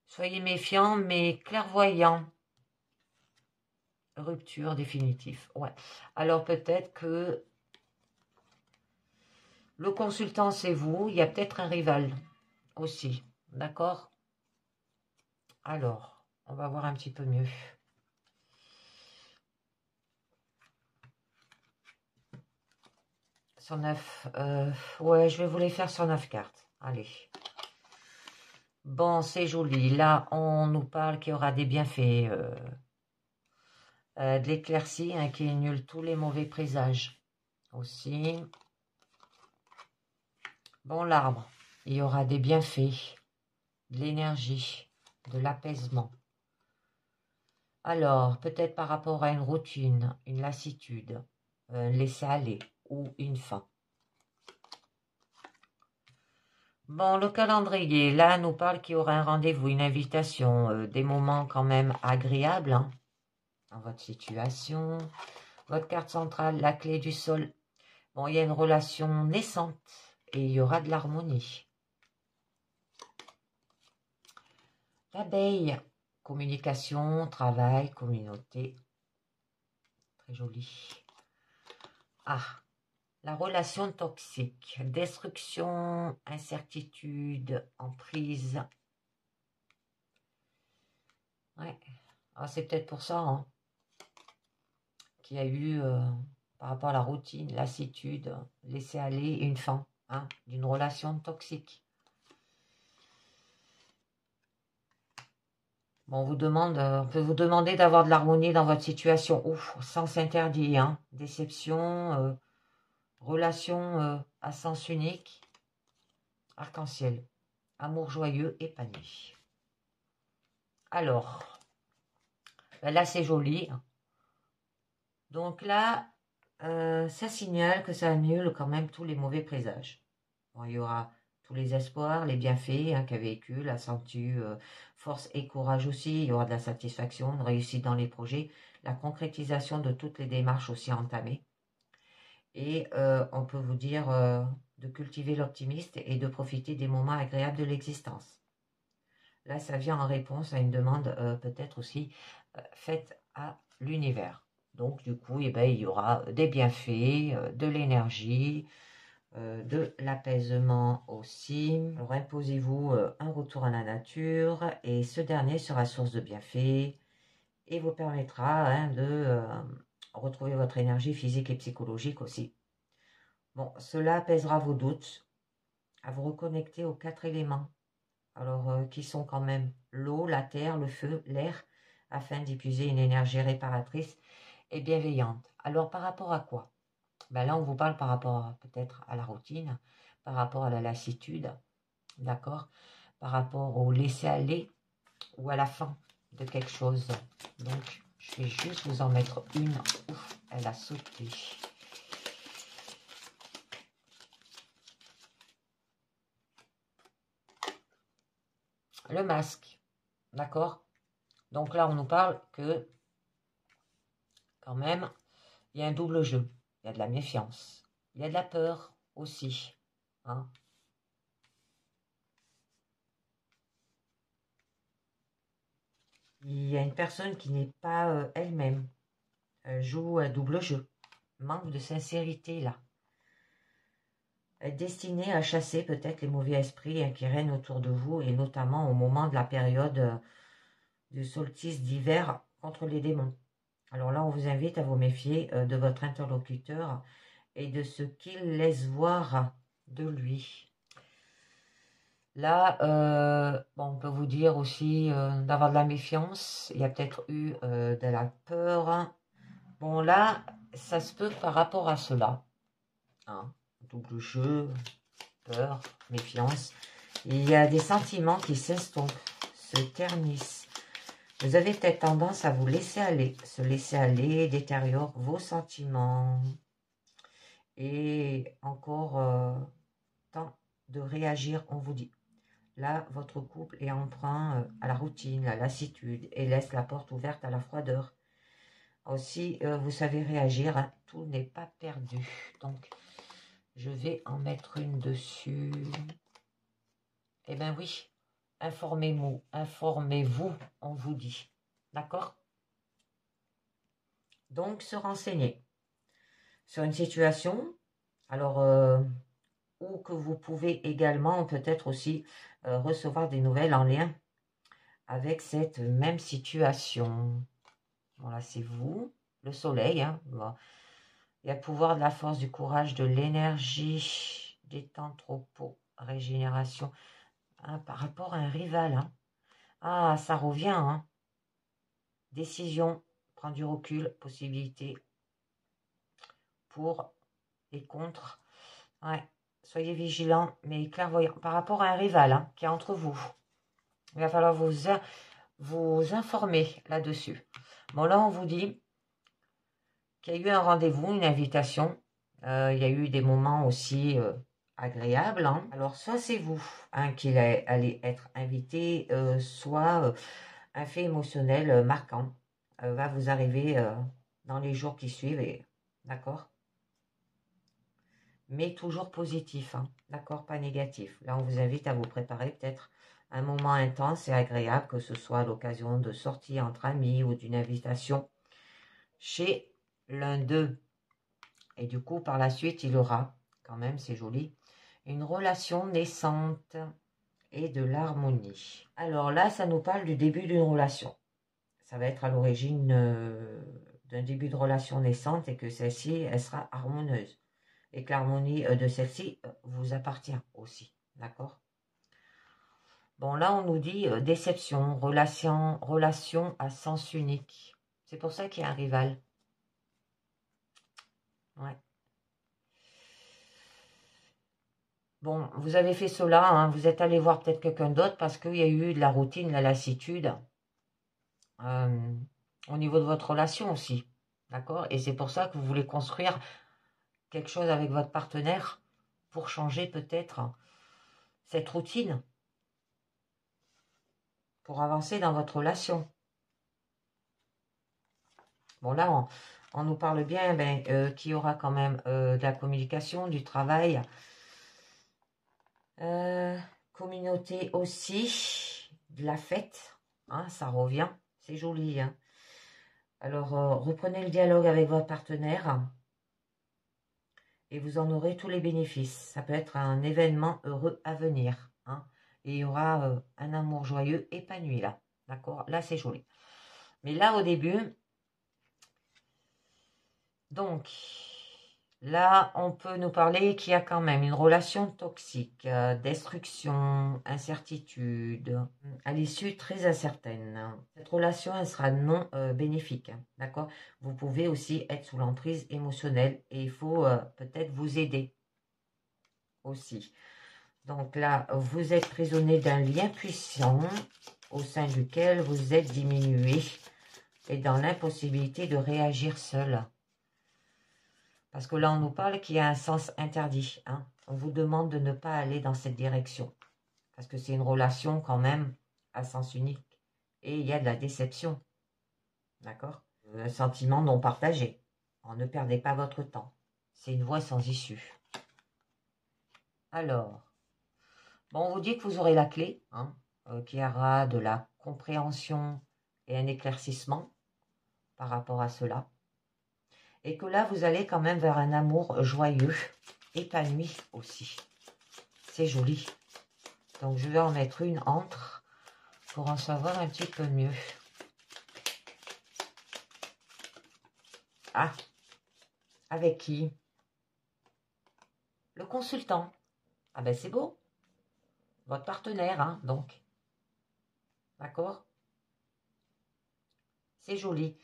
Soyez méfiants mais clairvoyants. Rupture définitive, ouais. Alors peut-être que le consultant c'est vous, il y a peut-être un rival aussi, d'accord? Alors, on va voir un petit peu mieux. 109, ouais, je vais vous les faire sur 9 cartes. Allez. Bon, c'est joli. Là, on nous parle qu'il y aura des bienfaits. De l'éclaircie hein, qui annule tous les mauvais présages. Aussi. Bon, l'arbre. Il y aura des bienfaits. De l'énergie. De l'apaisement. Alors, peut-être par rapport à une routine, une lassitude, laisser aller ou une faim. Bon, le calendrier, là, nous parle qu'il y aura un rendez-vous, une invitation, des moments quand même agréables hein, dans votre situation. Votre carte centrale, la clé du sol. Bon, il y a une relation naissante et il y aura de l'harmonie. L'abeille, communication, travail, communauté. Très joli. Ah, la relation toxique, destruction, incertitude, emprise. Ouais, ah, c'est peut-être pour ça hein, qu'il y a eu, par rapport à la routine, lassitude, laisser aller une fin hein, d'une relation toxique. Bon, on peut vous demander d'avoir de l'harmonie dans votre situation. Ouf, sens interdit, hein. Déception, relation à sens unique, arc-en-ciel, amour joyeux, épanoui. Alors, ben là c'est joli. Donc là, ça signale que ça annule quand même tous les mauvais présages. Bon, il y aura tous les espoirs, les bienfaits hein, qu'a vécu, la santé, force et courage aussi. Il y aura de la satisfaction, de réussite dans les projets, la concrétisation de toutes les démarches aussi entamées. Et on peut vous dire de cultiver l'optimisme et de profiter des moments agréables de l'existence. Là, ça vient en réponse à une demande peut-être aussi faite à l'univers. Donc, du coup, eh ben, il y aura des bienfaits, de l'énergie, de l'apaisement aussi. Alors, imposez-vous un retour à la nature et ce dernier sera source de bienfaits et vous permettra hein, de retrouver votre énergie physique et psychologique aussi. Bon, cela apaisera vos doutes, à vous reconnecter aux 4 éléments, alors qui sont quand même l'eau, la terre, le feu, l'air, afin d'y puiser une énergie réparatrice et bienveillante. Alors par rapport à quoi? Ben là, on vous parle par rapport peut-être à la routine, par rapport à la lassitude, d'accord? Par rapport au laisser-aller ou à la fin de quelque chose. Donc, je vais juste vous en mettre une. Ouf, elle a sauté. Le masque, d'accord? Donc là, on nous parle que, quand même, il y a un double jeu. Il y a de la méfiance. Il y a de la peur aussi. Hein? Il y a une personne qui n'est pas elle-même. Joue un double jeu. Manque de sincérité là. Destinée à chasser peut-être les mauvais esprits hein, qui règnent autour de vous et notamment au moment de la période du solstice d'hiver contre les démons. Alors là, on vous invite à vous méfier de votre interlocuteur et de ce qu'il laisse voir de lui. Là, bon, on peut vous dire aussi d'avoir de la méfiance. Il y a peut-être eu de la peur. Bon, là, ça se peut par rapport à cela. Hein, double jeu, peur, méfiance. Il y a des sentiments qui s'estompent, se ternissent. Vous avez peut-être tendance à vous laisser aller. Se laisser aller détériore vos sentiments. Et encore temps de réagir, on vous dit. Là, votre couple est emprunt à la routine, à la lassitude et laisse la porte ouverte à la froideur. Aussi, vous savez réagir, hein, tout n'est pas perdu. Donc, je vais en mettre une dessus. Eh bien oui, informez-vous, on vous dit. D'accord? Donc, se renseigner sur une situation, alors, ou que vous pouvez également peut-être aussi recevoir des nouvelles en lien avec cette même situation. Voilà, c'est vous, le soleil. Hein. Bon. Il y a le pouvoir de la force, du courage, de l'énergie, détente, repos, régénération. Hein, par rapport à un rival. Hein. Ah, ça revient. Hein. Décision, prendre du recul, possibilité pour et contre. Ouais. Soyez vigilants, mais clairvoyants. Par rapport à un rival hein, qui est entre vous. Il va falloir vous informer là-dessus. Bon, là, on vous dit qu'il y a eu un rendez-vous, une invitation. Il y a eu des moments aussi agréable, hein. Alors, soit c'est vous hein, qui allez être invité, soit un fait émotionnel marquant va vous arriver dans les jours qui suivent, d'accord? Mais toujours positif, hein, d'accord? Pas négatif. Là, on vous invite à vous préparer peut-être un moment intense et agréable, que ce soit à l'occasion de sorties entre amis ou d'une invitation chez l'un d'eux. Et du coup, par la suite, il aura, quand même, c'est joli, une relation naissante et de l'harmonie. Alors là, ça nous parle du début d'une relation. Ça va être à l'origine d'un début de relation naissante et que celle-ci, elle sera harmonieuse. Et que l'harmonie de celle-ci vous appartient aussi. D'accord? Bon, là, on nous dit déception, relation à sens unique. C'est pour ça qu'il y a un rival. Ouais. Bon, vous avez fait cela, hein, vous êtes allé voir peut-être quelqu'un d'autre parce qu'il y a eu de la routine, de la lassitude au niveau de votre relation aussi. D'accord? Et c'est pour ça que vous voulez construire quelque chose avec votre partenaire pour changer peut-être cette routine, pour avancer dans votre relation. Bon, là, on nous parle bien qu'il y aura quand même de la communication, du travail, communauté aussi, de la fête, hein, ça revient, c'est joli. Hein. Alors, reprenez le dialogue avec votre partenaire et vous en aurez tous les bénéfices. Ça peut être un événement heureux à venir. Hein, et il y aura un amour joyeux épanoui là. D'accord? Là, c'est joli. Mais là, au début, donc, là, on peut nous parler qu'il y a quand même une relation toxique, destruction, incertitude, à l'issue très incertaine. Cette relation, elle sera non bénéfique, hein, d'accord? Vous pouvez aussi être sous l'emprise émotionnelle et il faut peut-être vous aider aussi. Donc là, vous êtes prisonnier d'un lien puissant au sein duquel vous êtes diminué et dans l'impossibilité de réagir seul. Parce que là, on nous parle qu'il y a un sens interdit. Hein. On vous demande de ne pas aller dans cette direction. Parce que c'est une relation quand même à sens unique. Et il y a de la déception. D'accord? Un sentiment non partagé. Alors, ne perdez pas votre temps. C'est une voie sans issue. Alors, bon, on vous dit que vous aurez la clé, hein, qu'il y aura de la compréhension et un éclaircissement par rapport à cela. Et que là, vous allez quand même vers un amour joyeux, épanoui aussi. C'est joli. Donc, je vais en mettre une entre pour en savoir un petit peu mieux. Ah, avec qui? Le consultant. Ah ben, c'est beau. Votre partenaire, hein, donc. D'accord? C'est joli.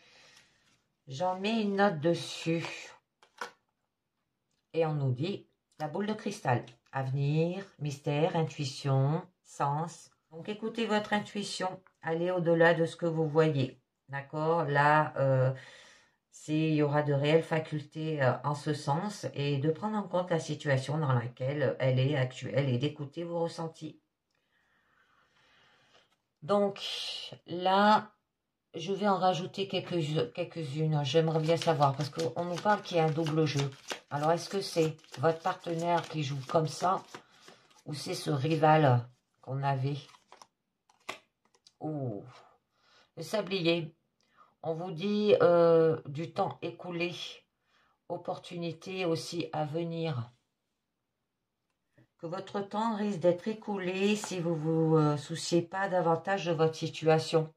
J'en mets une note dessus. Et on nous dit la boule de cristal. Avenir, mystère, intuition, sens. Donc écoutez votre intuition. Allez au-delà de ce que vous voyez. D'accord? Là, il y aura de réelles facultés en ce sens et de prendre en compte la situation dans laquelle elle est actuelle et d'écouter vos ressentis. Donc là, je vais en rajouter quelques-unes. J'aimerais bien savoir parce qu'on nous parle qu'il y a un double jeu. Alors, est-ce que c'est votre partenaire qui joue comme ça ou c'est ce rival qu'on avait? Oh, le sablier. On vous dit du temps écoulé, opportunité aussi à venir. Que votre temps risque d'être écoulé si vous ne vous souciez pas davantage de votre situation.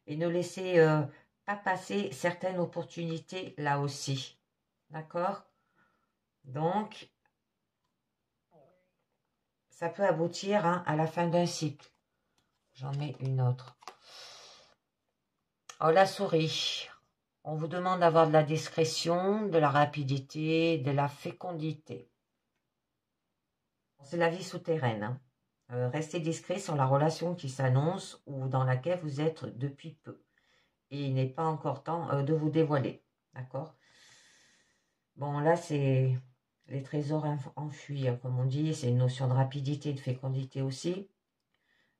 Et ne laissez pas passer certaines opportunités là aussi. D'accord? Donc, ça peut aboutir hein, à la fin d'un cycle. J'en mets une autre. Oh, la souris. On vous demande d'avoir de la discrétion, de la rapidité, de la fécondité. C'est la vie souterraine. Hein. Restez discret sur la relation qui s'annonce ou dans laquelle vous êtes depuis peu. Et il n'est pas encore temps de vous dévoiler. D'accord? Bon, là, c'est les trésors enfuis, hein, comme on dit, c'est une notion de rapidité, de fécondité aussi.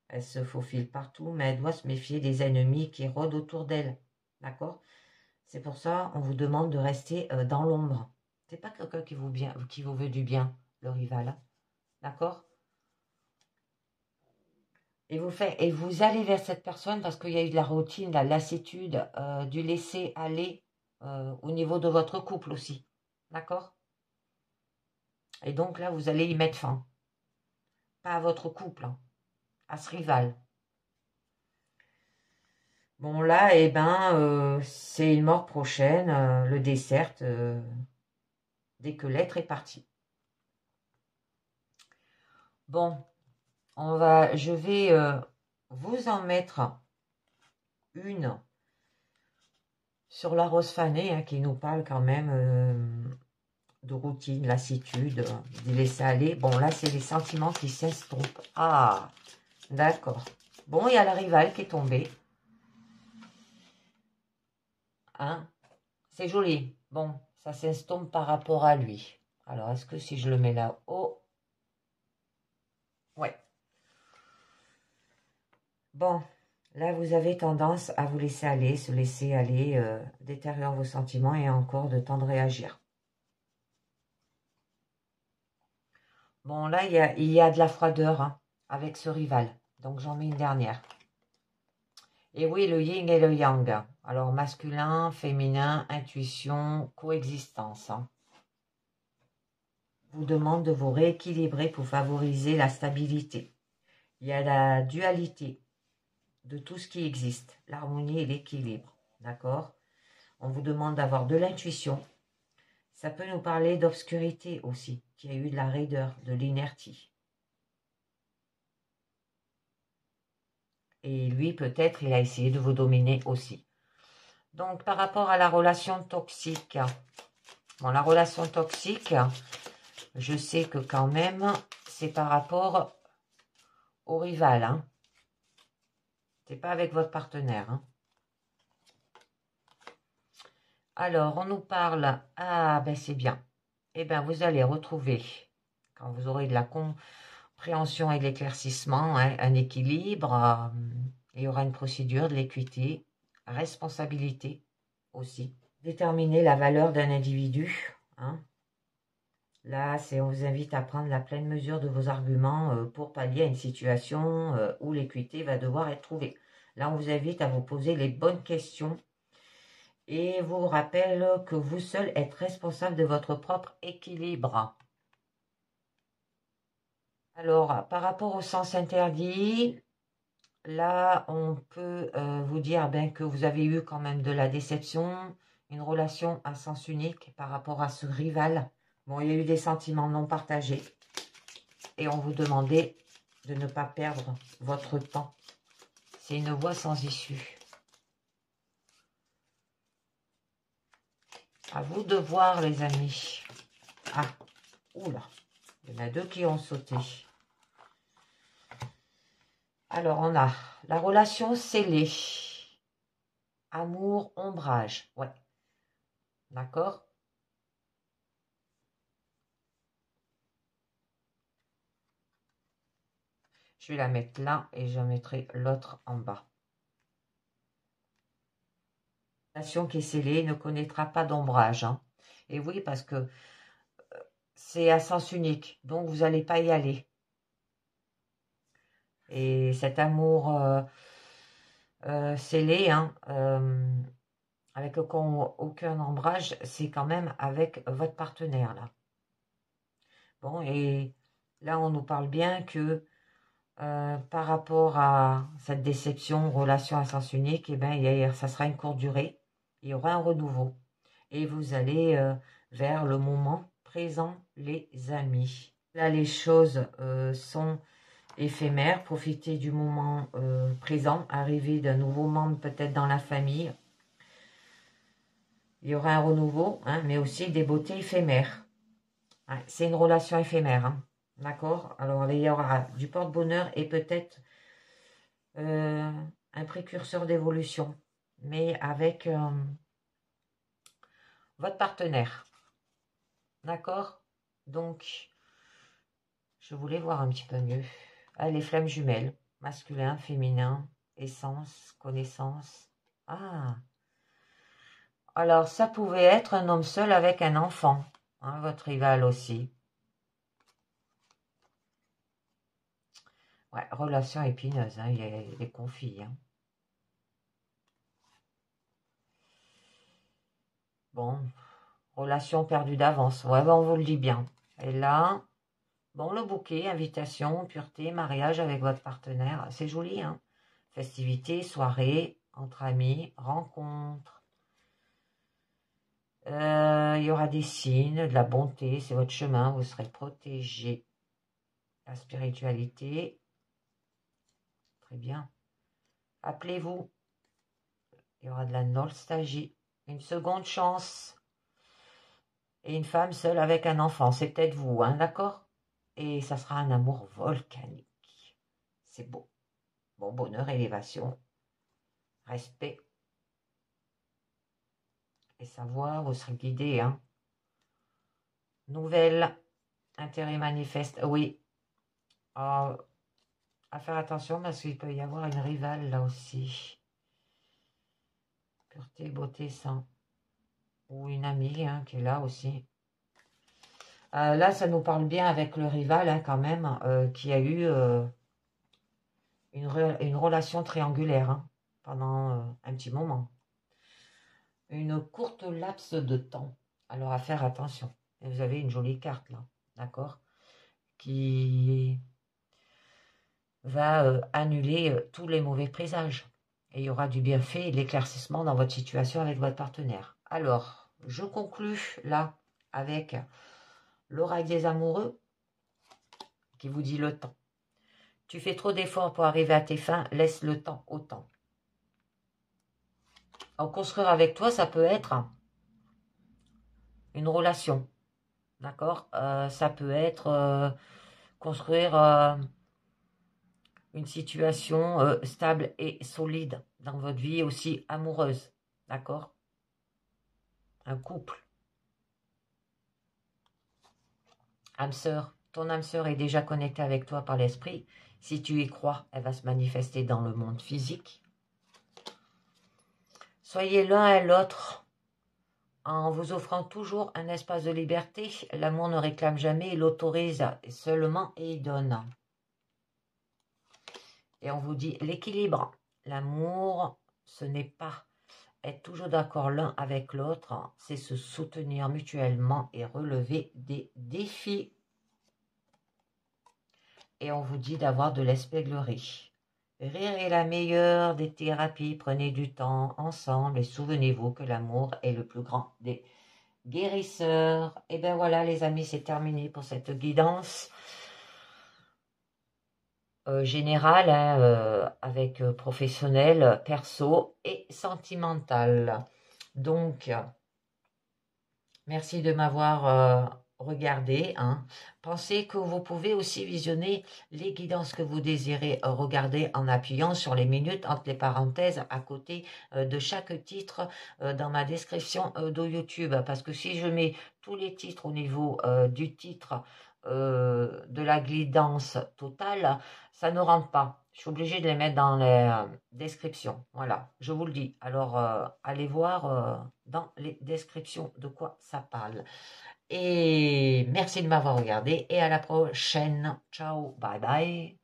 Elle se faufile partout, mais elle doit se méfier des ennemis qui rôdent autour d'elle. D'accord? C'est pour ça on vous demande de rester dans l'ombre. C'est pas quelqu'un qui vous veut du bien, le rival. Hein. D'accord? Et vous allez vers cette personne parce qu'il y a eu de la routine, de la lassitude, du laisser aller au niveau de votre couple aussi. D'accord? Et donc là, vous allez y mettre fin. Pas à votre couple, hein, à ce rival. Bon là, eh ben, c'est une mort prochaine, le dessert, dès que l'être est parti. Bon, je vais vous en mettre une sur la rose fanée, hein, qui nous parle quand même de routine, lassitude, de laisser aller. Bon, là, c'est les sentiments qui s'estompent. Ah, d'accord. Bon, il y a la rivale qui est tombée. Hein, c'est joli. Bon, ça s'estompe par rapport à lui. Alors, est-ce que si je le mets là-haut... Ouais. Bon, là, vous avez tendance à vous laisser aller, se laisser aller, détériorant vos sentiments et encore de temps de réagir. Bon, là, il y a de la froideur, hein, avec ce rival. Donc, j'en mets une dernière. Et oui, le yin et le yang. Alors, masculin, féminin, intuition, coexistence. Hein. Vous demande de vous rééquilibrer pour favoriser la stabilité. Il y a la dualité de tout ce qui existe, l'harmonie et l'équilibre. D'accord? On vous demande d'avoir de l'intuition. Ça peut nous parler d'obscurité aussi, qui a eu de la raideur, de l'inertie. Et lui, peut-être, il a essayé de vous dominer aussi. Donc, par rapport à la relation toxique, bon, la relation toxique, je sais que quand même, c'est par rapport au rival. Hein. C'est pas avec votre partenaire. Hein. Alors, on nous parle... Ah, ben c'est bien. Eh bien, vous allez retrouver, quand vous aurez de la compréhension et de l'éclaircissement, hein, un équilibre. Il y aura une procédure de l'équité, responsabilité aussi. Déterminer la valeur d'un individu. Hein. Là, on vous invite à prendre la pleine mesure de vos arguments pour pallier à une situation où l'équité va devoir être trouvée. Là, on vous invite à vous poser les bonnes questions et vous rappelle que vous seul êtes responsable de votre propre équilibre. Alors, par rapport au sens interdit, là, on peut vous dire que vous avez eu quand même de la déception, une relation à sens unique par rapport à ce rival. Bon, il y a eu des sentiments non partagés et on vous demandait de ne pas perdre votre temps. C'est une voie sans issue. À vous de voir, les amis. Ah, oula, il y en a deux qui ont sauté. Alors, on a la relation scellée. Amour, ombrage. Ouais. D'accord? Je vais la mettre là et je mettrai l'autre en bas. La relation qui est scellée ne connaîtra pas d'ombrage. Hein. Et oui, parce que c'est à sens unique. Donc, vous n'allez pas y aller. Et cet amour scellé, hein, avec aucun ombrage, c'est quand même avec votre partenaire, là. Bon, et là, on nous parle bien que par rapport à cette déception, relation à sens unique, eh ben, ça sera une courte durée. Il y aura un renouveau. Et vous allez vers le moment présent, les amis. Là, les choses sont éphémères. Profitez du moment présent. Arrivée d'un nouveau membre peut-être dans la famille. Il y aura un renouveau, hein, mais aussi des beautés éphémères. Ouais, c'est une relation éphémère. Hein. D'accord? Alors, il y aura du porte-bonheur et peut-être un précurseur d'évolution, mais avec votre partenaire. D'accord? Donc, je voulais voir un petit peu mieux. Ah, les flammes jumelles, masculin, féminin, essence, connaissance. Ah, alors ça pouvait être un homme seul avec un enfant, hein, votre rival aussi. Ouais, relation épineuse, hein, il y a des conflits. Hein. Bon, relation perdue d'avance. Ouais, ben on vous le dit bien. Et là, bon, le bouquet, invitation, pureté, mariage avec votre partenaire, c'est joli, hein. Festivités, soirées, entre amis, rencontres. Il y aura des signes, de la bonté, c'est votre chemin, vous serez protégé. La spiritualité, très bien. Appelez-vous, il y aura de la nostalgie, une seconde chance. Et une femme seule avec un enfant, c'est peut-être vous, hein, d'accord? Et ça sera un amour volcanique. C'est beau. Bon, bonheur, élévation, respect. Et savoir, vous serez guidé, hein. Nouvelle, intérêt manifeste, oui. À faire attention parce qu'il peut y avoir une rivale là aussi. Pureté, beauté, sang. Ou une amie hein, qui est là aussi. Là, ça nous parle bien avec le rival hein, quand même, qui a eu une relation triangulaire hein, pendant un petit moment. Une courte laps de temps. Alors à faire attention. Et vous avez une jolie carte là, d'accord? Qui va annuler tous les mauvais présages. Et il y aura du bienfait et de l'éclaircissement dans votre situation avec votre partenaire. Alors, je conclus là avec l'oracle des amoureux qui vous dit le temps. Tu fais trop d'efforts pour arriver à tes fins, laisse le temps au temps. En construire avec toi, ça peut être une relation, d'accord? Ça peut être construire une situation stable et solide dans votre vie aussi amoureuse, d'accord? Un couple. Âme sœur, ton âme sœur est déjà connectée avec toi par l'esprit. Si tu y crois, elle va se manifester dans le monde physique. Soyez l'un et l'autre en vous offrant toujours un espace de liberté. L'amour ne réclame jamais, il autorise seulement et il donne. Et on vous dit l'équilibre. L'amour, ce n'est pas être toujours d'accord l'un avec l'autre, c'est se soutenir mutuellement et relever des défis. Et on vous dit d'avoir de l'espièglerie. Rire est la meilleure des thérapies, prenez du temps ensemble et souvenez-vous que l'amour est le plus grand des guérisseurs. Et bien voilà les amis, c'est terminé pour cette guidance générale, hein, avec professionnel, perso et sentimental. Donc, merci de m'avoir regardé. Hein. Pensez que vous pouvez aussi visionner les guidances que vous désirez regarder en appuyant sur les minutes entre les parenthèses à côté de chaque titre dans ma description de YouTube. Parce que si je mets tous les titres au niveau du titre de la guidance totale, ça ne rentre pas. Je suis obligée de les mettre dans les descriptions. Voilà, je vous le dis. Alors, allez voir dans les descriptions de quoi ça parle. Et merci de m'avoir regardé et à la prochaine. Ciao, bye bye.